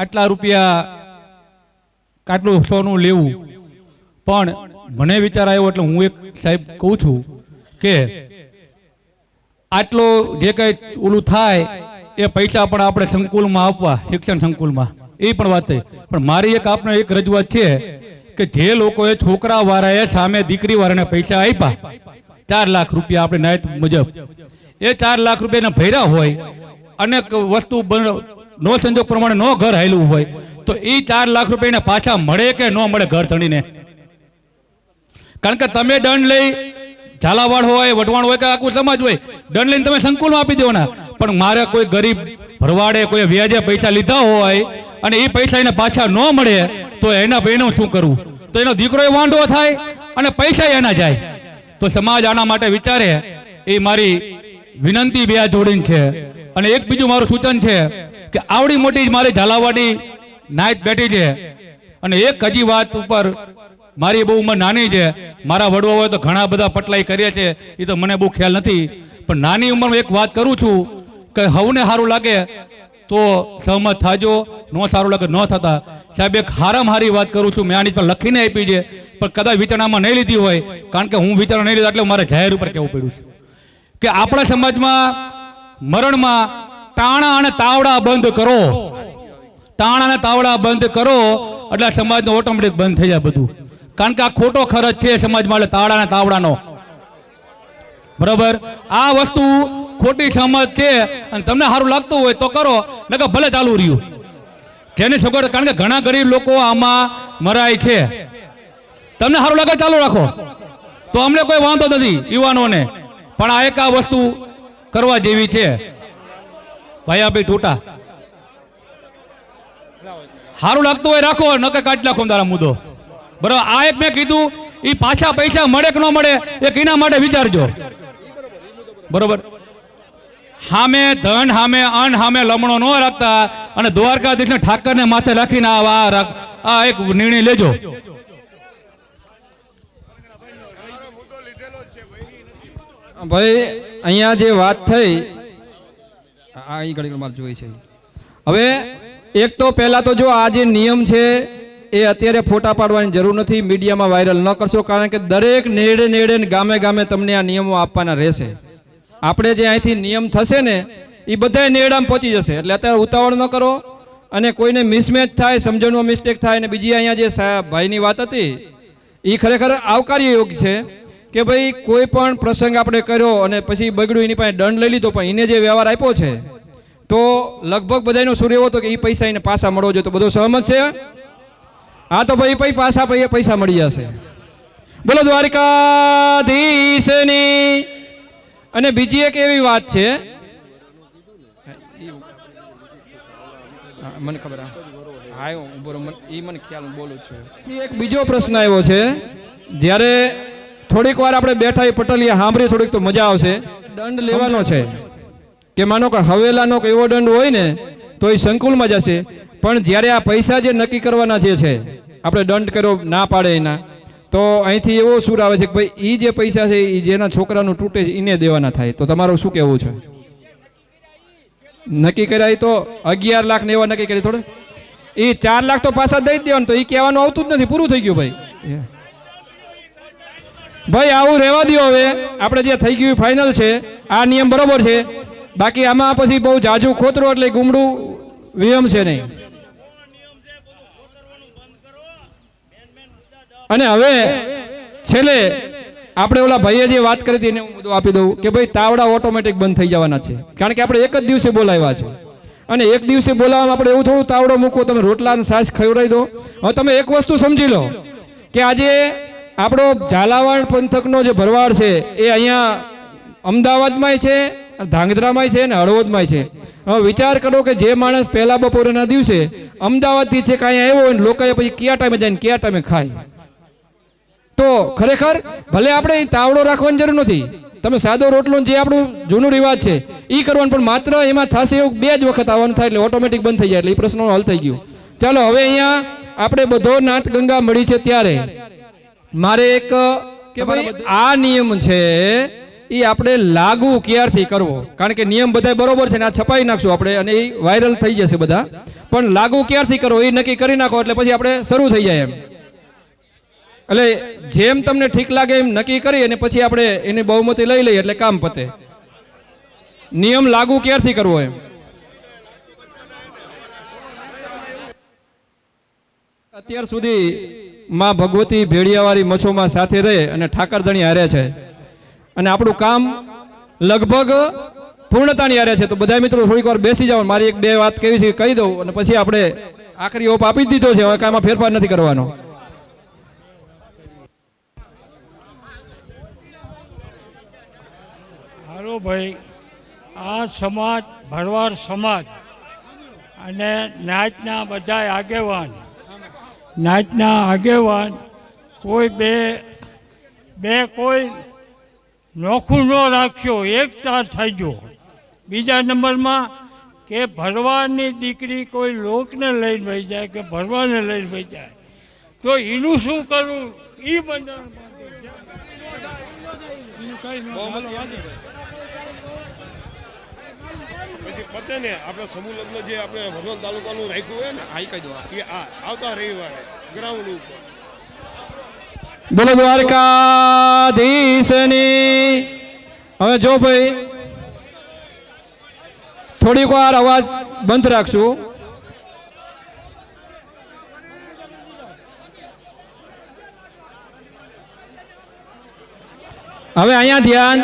આટલા રૂપિયા આટલું સોનું લેવું, પણ મને વિચાર આવ્યો એટલે હું એક સાહેબ કહું છું કે આટલો જે કંઈ ઓલું થાય એ પૈસા પણ આપણે સંકુલમાં આપવા, શિક્ષણ સંકુલમાં, એ પણ વાત થઈ. પણ મારી એક આપણે એક રજૂઆત છે કે જે લોકોએ છોકરા વાળાએ સામે દીકરી વાળાને પૈસા આપ્યા 4 લાખ રૂપિયા આપણે નાયત મુજબ, એ 4 લાખ રૂપિયાના ભર્યા હોય અને વસ્તુ નો સંજોગ પ્રમાણે નો ઘર હાલ્યું હોય તો એ 4 લાખ રૂપિયાને પાછા મળે કે ન મળે ઘર ધણીને? કારણ કે તમે દંડ લઈ, ઝાલાવાડ હોય, વઢવાણ હોય કે આખું સમાજ હોય, દંડ લઈને તમે સંકુલમાં આપી દેવાના. પણ મારે કોઈ ગરીબ ભરવાડે કોઈ વ્યાજે પૈસા લીધા હોય અને એ પૈસા એને પાછા ન મળે તો એનું શું કરવું? તો એનો દીકરો વાંઢો થાય અને પૈસા એના જાય. તો સમાજ આના માટે વિચારે, એ મારી વિનંતી બે જોડીને છે. અને એક બીજું મારું સૂચન છે કે આવડી મોટી મારી ઝાલાવાડની નાયત બેઠી છે અને એક હજી વાત ઉપર, મારી બહુ ઉંમર નાની છે, મારા વડવા હોય તો ઘણા બધા પટલાઈ કરીએ છે, એ તો મને બહુ ખ્યાલ નથી, પણ નાની ઉંમરમાં એક વાત કરું છું કે હવને સારું લાગે તો સહમત થાજો, ન સારું લાગે ન થતા. સાહેબ એક હારામાં હારી વાત કરું છું, મેં આની પર લખીને આપી છે, પણ કદાચ વિચારણામાં નહીં લીધી હોય, કારણ કે હું વિચારણા નહીં લીધા એટલે મારે જાહેર ઉપર કહેવું પડ્યું છે કે આપણા સમાજમાં મરણમાં તાણા અને તાવડા બંધ કરો. તાણા અને તાવડા બંધ કરો એટલે સમાજનો ઓટોમેટિક બંધ થઈ જાય બધું. કારણ કે આ ખોટો ખર્ચ છે સમાજમાં, એટલે તાવડા અને તાવડાનો. બરાબર, આ વસ્તુ ખોટી સમજ છે અને તમને સારું લાગતું હોય તો કરો, નકર ભલે ચાલુ રહ્યું જેની સગવડ. કારણ કે ઘણા ગરીબ લોકો આમાં મરાય છે. તમને સારું લાગે ચાલુ રાખો, તો અમને કોઈ વાંધો નથી યુવાનોને, પણ આ એક આ વસ્તુ કરવા જેવી છે. ભાઈ ટૂટા સારું લાગતું હોય રાખો, નકર કાઢી નાખો તારા મુદ્દો. બરાબર, આ એક મેં કીધું, એ પાછા પૈસા મળે કે ન મળે એ એના માટે વિચારજો. બરોબર, હામે ધન હામે અન હામે લમણો ન રાખતા અને દ્વારકાધીશને ઠાકરને માથે રાખીને આ એક નિર્ણય લેજો. ભાઈ અહીંયા જે વાત થઈ આ ઘડી મારે જોઈ છે. હવે એક તો પહેલા તો જો આ જે નિયમ છે એ અત્યારે ફોટા પાડવાની જરૂર નથી, મીડિયામાં વાયરલ ન કરશો, કારણ કે દરેક નેડે નેડે ને ગામે ગામે તમને આ નિયમો આપવાના રહેશે. આપણે જે અહીંથી નિયમ થશે ને એ બધા નેડામાં પહોંચી જશે. એટલે અત્યારે ઉતાવળ ન કરો, અને કોઈને મિસમેચ થાય, સમજણમાં મિસ્ટેક થાય. અને બીજી અહીંયા જે ભાઈની વાત હતી એ ખરેખર આવકાર્ય યોગ્ય છે કે ભાઈ કોઈ પણ પ્રસંગ આપણે કર્યો અને પછી બગડ્યું, એની પાસે દંડ લઈ લીધો, પણ એને જે વ્યવહાર આપ્યો છે તો લગભગ બધાનો સૂર એવો હતો કે એ પૈસા એને પાછા મળવો જોઈએ. તો બધો સહમત છે? હા, તો ભાઈ પાછા પૈસા મળી જશે. બોલો દ્વારકાધીશની. અને બીજી એક એવી વાત છે, મને ખબર હા એ મને ખ્યાલ, હું બોલું છું. એક બીજો પ્રશ્ન આવ્યો છે, જ્યારે થોડીક વાર આપણે બેઠા એ પટલીએ સાંભળી થોડીક તો મજા આવશે. દંડ લેવાનો છે કે માનો કે હવેલાનો કે એવો દંડ હોય ને તો એ સંકુલમાં જશે, પણ જ્યારે આ પૈસા જે નક્કી કરવાના જે છે, આપણે દંડ કર્યો ના પાડે એના, તો અહીંથી એવો સૂર આવે છે કે ભાઈ એ જે પૈસા છે એ જેના છોકરાનું તૂટે છે એને દેવાના થાય. તો તમારું શું કહેવું છે? નક્કી કર્યા તો 11 લાખ ને એવા નક્કી કરી, થોડે એ 4 લાખ તો પાછા દઈ જ દેવાનું, તો એ કહેવાનું આવતું જ નથી, પૂરું થઈ ગયું ભાઈ. ભાઈ આવું રહેવા દો. હવે આપણે જે થઈ ગયું ફાઇનલ છે, આ નિયમ બરોબર છે. બાકી આમાં પછી બહુ જાજુ ખોતરો એટલે ગુમડું વિયમ છે નહીં. અને હવે છેલ્લે આપણે ઓલા ભાઈએ જે વાત કરી હતી એને હું મુદ્દો આપી દઉં કે ભાઈ તાવડા ઓટોમેટિક બંધ થઈ જવાના છે, કારણ કે આપણે એક જ દિવસે બોલાવ્યા છે. અને એક દિવસે બોલાવવામાં આપણે એવું થોડું તાવડો મૂકો, તમે રોટલા અને છાશ ખવડાવી દો. હવે તમે એક વસ્તુ સમજી લો કે આજે આપણો ઝાલાવાડ પંથકનો જે ભરવાડ છે એ અહીંયા અમદાવાદમાંય છે, ધાંગધ્રામાંય છે અને હળવદમાંય છે. હવે વિચાર કરો કે જે માણસ પહેલા બપોરના દિવસે અમદાવાદથી છે કે અહીંયા આવ્યો હોય, લોકોએ પછી કયા ટાઈમે જાય ને કયા ટાઈમે ખાય. તો ખરેખર ભલે આપણે તાવડો રાખવાની જરૂર નથી, તમે સાદો રોટલો જે આપણું જૂનું રિવાજ છે એ કરવાનું, પણ માત્ર એમાં થશે એવું 2 જ વખત આવવાનું થાય એટલે ઓટોમેટિક બંધ થઈ જાય. એટલે એ પ્રશ્નનો હલ થઈ ગયું. ચાલો હવે અહીંયા આપણે બધો નાથ ગંગા મળી છે, ત્યારે મારે એક કે ભાઈ આ નિયમ છે એ આપણે લાગુ ક્યારથી કરવો, કારણ કે નિયમ બધા બરોબર છે ને આ છપાઈ નાખશું આપણે અને એ વાયરલ થઈ જશે બધા, પણ લાગુ ક્યારથી કરવો એ નક્કી કરી નાખો એટલે પછી આપણે શરૂ થઈ જાય એમ. એટલે જેમ તમને ઠીક લાગે એમ નક્કી કરી અને પછી આપણે એની બહુમતી લઈ લઈએ એટલે કામ પતે. નિયમ લાગુ ક્યારથી કરવો એમ. અત્યાર સુધી માં ભગવતી ભેડિયાવાળી મછોમાં સાથે રહે અને ઠાકરધણી હારે છે, અને આપણું કામ લગભગ પૂર્ણતાની હારે છે. તો બધા મિત્રો થોડીક વાર બેસી જાઓ, મારી 1-2 વાત કેવી છે કહી દઉં અને પછી આપણે આખરી ઓપ આપી જ દીધો છે, હવે કાંઈમાં ફેરફાર નથી કરવાનો. હાલો ભાઈ, આ સમાજ ભરવાડ સમાજ અને નાચના બધા આગેવાન કોઈ બે કોઈ નોખું ન રાખશો, એકતા થઈ ગયો. બીજા નંબરમાં કે ભરવાડની દીકરી કોઈ લોકને લઈને વહી જાય કે ભરવાડને લઈને વહી જાય તો એનું શું કરવું એ બંધારણ પછી પતે ને આપણે સમૂહ લગ્ન જે આપણે ભગવાન તાલુકાનું રાખ્યું હોય ને આઈ કહી દો, એ આવતા રવિવારે ગ્રાઉન્ડ ઉપર. બોલો દ્વારકાધીશની. હવે જો ભાઈ થોડીક વાર અવાજ બંધ રાખશું. હવે અહીંયા ધ્યાન,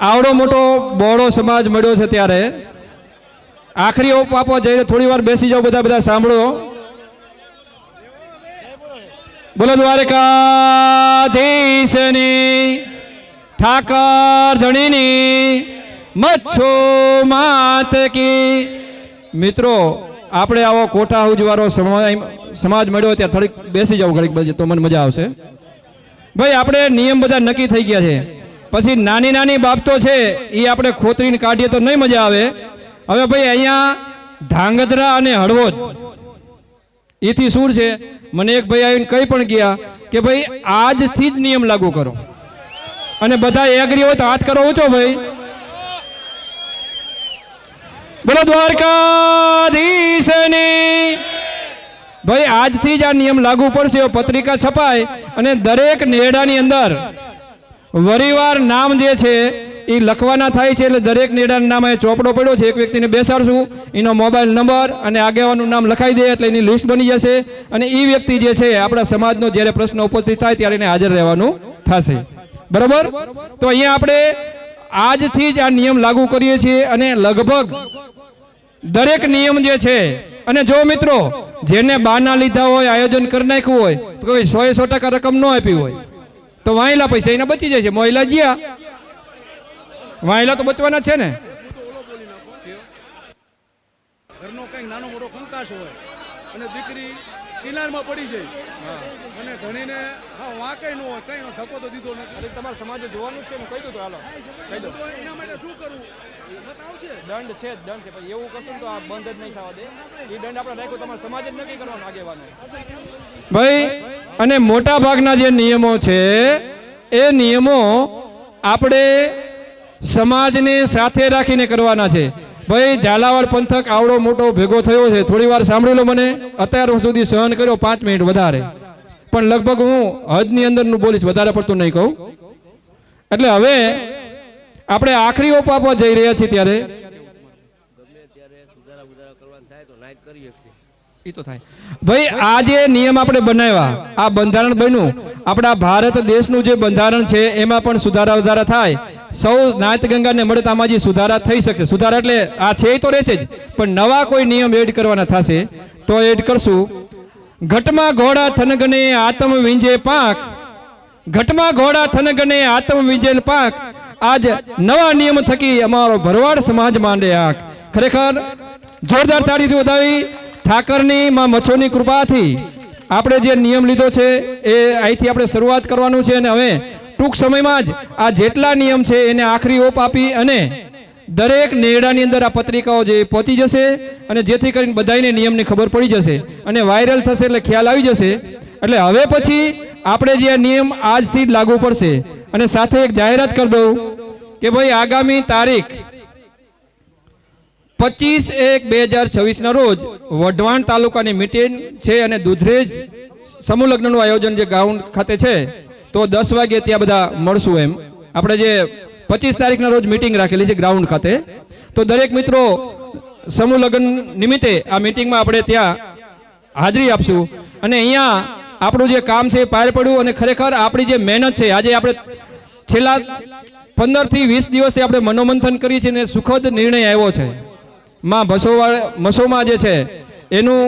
આવડો મોટો બહોળો સમાજ મળ્યો છે ત્યારે આખરી ઓપ આપવા જઈને થોડી વાર બેસી જાઓ, બધા સાંભળો. બોલો દ્વારકાધીશની, ઠાકર ધણીની મચ્છો માત કી. મિત્રો આપણે આવો કોઠા ઉજવારો સમાજ મળ્યો ત્યાં થોડીક બેસી જાવ ઘડીક બજે તો મને મજા આવશે. ભાઈ આપણે નિયમ બધા નક્કી થઈ ગયા છે, પછી નાની નાની બાબતો છે એ આપણે ખોતરીને કાઢીએ તો નહીં મજા આવે. હવે ભાઈ અહીંયા ધાંગધ્રા અને હળવદ એથી શું છે, મને એક ભાઈ આવીને કઈ પણ ગયા કે ભાઈ આજથી જ નિયમ લાગુ કરો, અને બધા એગ્રી હોય તો હાથ કરો ઊંચો ભાઈ. બોલો દ્વારકાધીશની. ભાઈ આજથી જ આ નિયમ લાગુ પડશે. એવો પત્રિકા છપાય અને દરેક નેડાની અંદર વરીવાર નામ જે છે એ લખવાના થાય છે. એટલે દરેક નેડાનું નામ અહીં ચોપડો પડ્યો છે, એક વ્યક્તિને બેસાડશું, એનો મોબાઈલ નંબર અને આગેવાનું નામ લખાઈ દે એટલે એની લિસ્ટ બની જશે. અને એ વ્યક્તિ જે છે આપણા સમાજનો જ્યારે પ્રશ્ન ઉપસ્થિત થાય ત્યારે એને હાજર રહેવાનું થશે. બરોબર? તો અહીંયા આપણે આજથી જ આ નિયમ લાગુ કરીએ છીએ અને લગભગ દરેક નિયમ જે છે, અને જો મિત્રો જેને બાના લીધા હોય, આયોજન કરી નાખ્યું હોય તો કોઈ 100% રકમ ન આપી હોય તો વાયેલા પૈસા એના બચી જાય છે. મોયલા જ્યાં વાયેલા તો બચવાના છે ને. ઘરનો કંઈક નાનો મોટો કંકાસ હોય અને દીકરી કિનારમાં પડી જાય અને ધણીને હા વાંકે ન હોય, કઈ ધક્કો તો દીધો નથી. તમારા સમાજે જોવાનું છે ને, કહી દો તો હાલો તો એના માટે શું કરવું? બતાવશે દંડ છે, દંડ છે. પછી એવું કરશું તો આ બંધ જ નહીં થવા દે. એ દંડ આપણે રાખ્યો, તમારા સમાજ જ નક્કી કરવાનો આગેવાનો. ભાઈ અને મોટા ભાગના જે નિયમો છે એ નિયમો આપણે સમાજને સાથે રાખીને કરવાના છે. ભાઈ ઝાલાવાડ પંથક આવડો મોટો ભેગો થયો છે, થોડી વાર સાંભળી લો મને. અત્યાર સુધી સહન કર્યો 5 મિનિટ વધારે, પણ લગભગ હું હદની અંદરનું બોલીશ, વધારે પડતું નહીં કહું. એટલે હવે આપણે આખરી ઓપ આપવા જઈ રહ્યા છીએ ત્યારે એ તો થાય. ભાઈ આ જે નિયમ આપણે બનાવ્યા, આ બંધારણ બન્યું, આપણા ભારત દેશનું જે બંધારણ છે એમાં પણ સુધારા વધારા થાય. સૌ નાત ગંગાને મળે તો આમાં જે સુધારા થઈ શકશે. સુધારા એટલે આ છે એ તો રહેશે જ, પણ નવા કોઈ નિયમ એડ કરવાના થશે તો એડ કરશું. ઘટમાં ઘોડા થનગને આત્મ વિંજે પાંખ, ઘટમાં ઘોડા થનગને આત્મ વિંજેલ પાંખ, આજ નવા નિયમ થકી અમારો ભરવાડ સમાજ માંડે આંખ. ખરેખર જોરદાર તાળીથી વધાવી ઠાકરની માં મચ્છોની કૃપાથી આપણે જે નિયમ લીધો છે એ અહીંથી આપણે શરૂઆત કરવાનું છે. અને હવે ટૂંક સમયમાં જ આ જેટલા નિયમ છે એને આખરી ઓપ આપી અને દરેક નેડાની અંદર આ પત્રિકાઓ જે પહોંચી જશે અને જેથી કરીને બધાને નિયમની ખબર પડી જશે અને વાયરલ થશે એટલે ખ્યાલ આવી જશે. એટલે હવે પછી આપણે જે નિયમ આજથી જ લાગુ પડશે. અને સાથે એક જાહેરાત કરી દઉં કે ભાઈ આગામી તારીખ 25/1/2026 ના રોજ વઢવાણ તાલુકાની મીટિંગ છે અને દુધરેજ સમૂહ લગ્નનું આયોજન જે ગ્રાઉન્ડ ખાતે છે તો 10 વાગે ત્યાં બધા મળશું. એમ આપણે જે 25 તારીખના રોજ મીટિંગ રાખેલી છે ગ્રાઉન્ડ ખાતે, તો દરેક મિત્રો સમૂહ લગ્ન નિમિત્તે આ મીટિંગમાં આપણે ત્યાં હાજરી આપશું. અને અહીંયા આપણું જે કામ છે એ પાર પડ્યું અને ખરેખર આપણી જે મહેનત છે, આજે આપણે છેલ્લા 15 થી 20 દિવસથી આપણે મનોમંથન કરીએ છીએ અને સુખદ નિર્ણય આવ્યો છે. માં મસોમાં જે છે એનું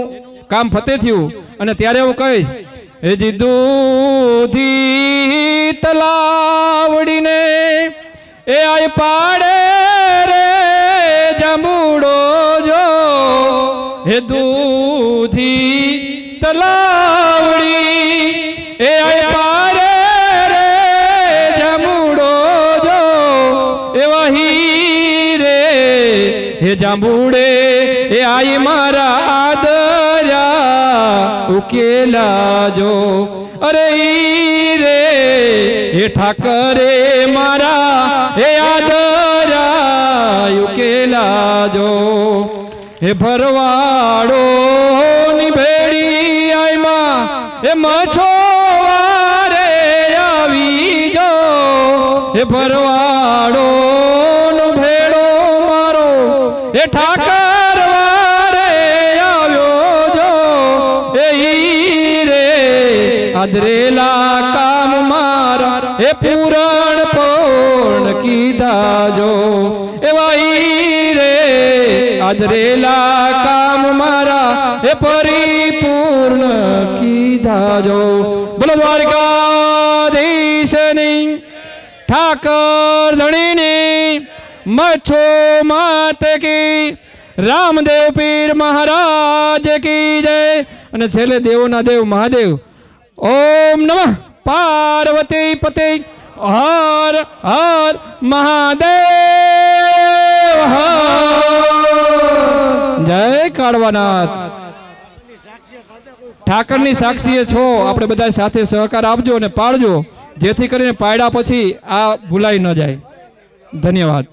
કામ ફતે થયું. અને ત્યારે હું કહીશ એ દૂધી તલાવડીને એ આય પાડે રે જાંબુડો જો, હે દૂધી તલાવડી એ આય પાડે રે જાંબુડો જો, એવા હીરે હે જાંબુડે એ આય મારા આદરા ઉકેલા જો. અરે ઈ રે હે ઠાકરે મારા હે આદરા ઉકેલા જો. હે ભરવાડો ની ભેડી આયમાં હે મછો વારે આવી જો, હે ભરવાડો નો ભેડો મારો હે ઠાકર વારે આવ્યો જો. એ ઈ રે આદરેલા કામ મારા એ પૂરણ કીધા જો, એવા ઈ રે આદરેલા કામ મારા એ પરિપૂર્ણ કીધા જો. બોલો દ્વારકાધીશની ઠાકર ધણીની મચ્છો માત કી, રામદેવ પીર મહારાજ કી જય. અને છેલ્લે દેવોના દેવ મહાદેવ ઓમ નમઃ પાર્વતી પતે હર હર મહાદેવ જય કાળવાનાથ. ઠાકરની સાક્ષીએ છો, આપણે બધા સાથે સહકાર આપજો અને પાળજો જેથી કરીને પાડ્યા પછી આ ભૂલાઈ ન જાય. ધન્યવાદ.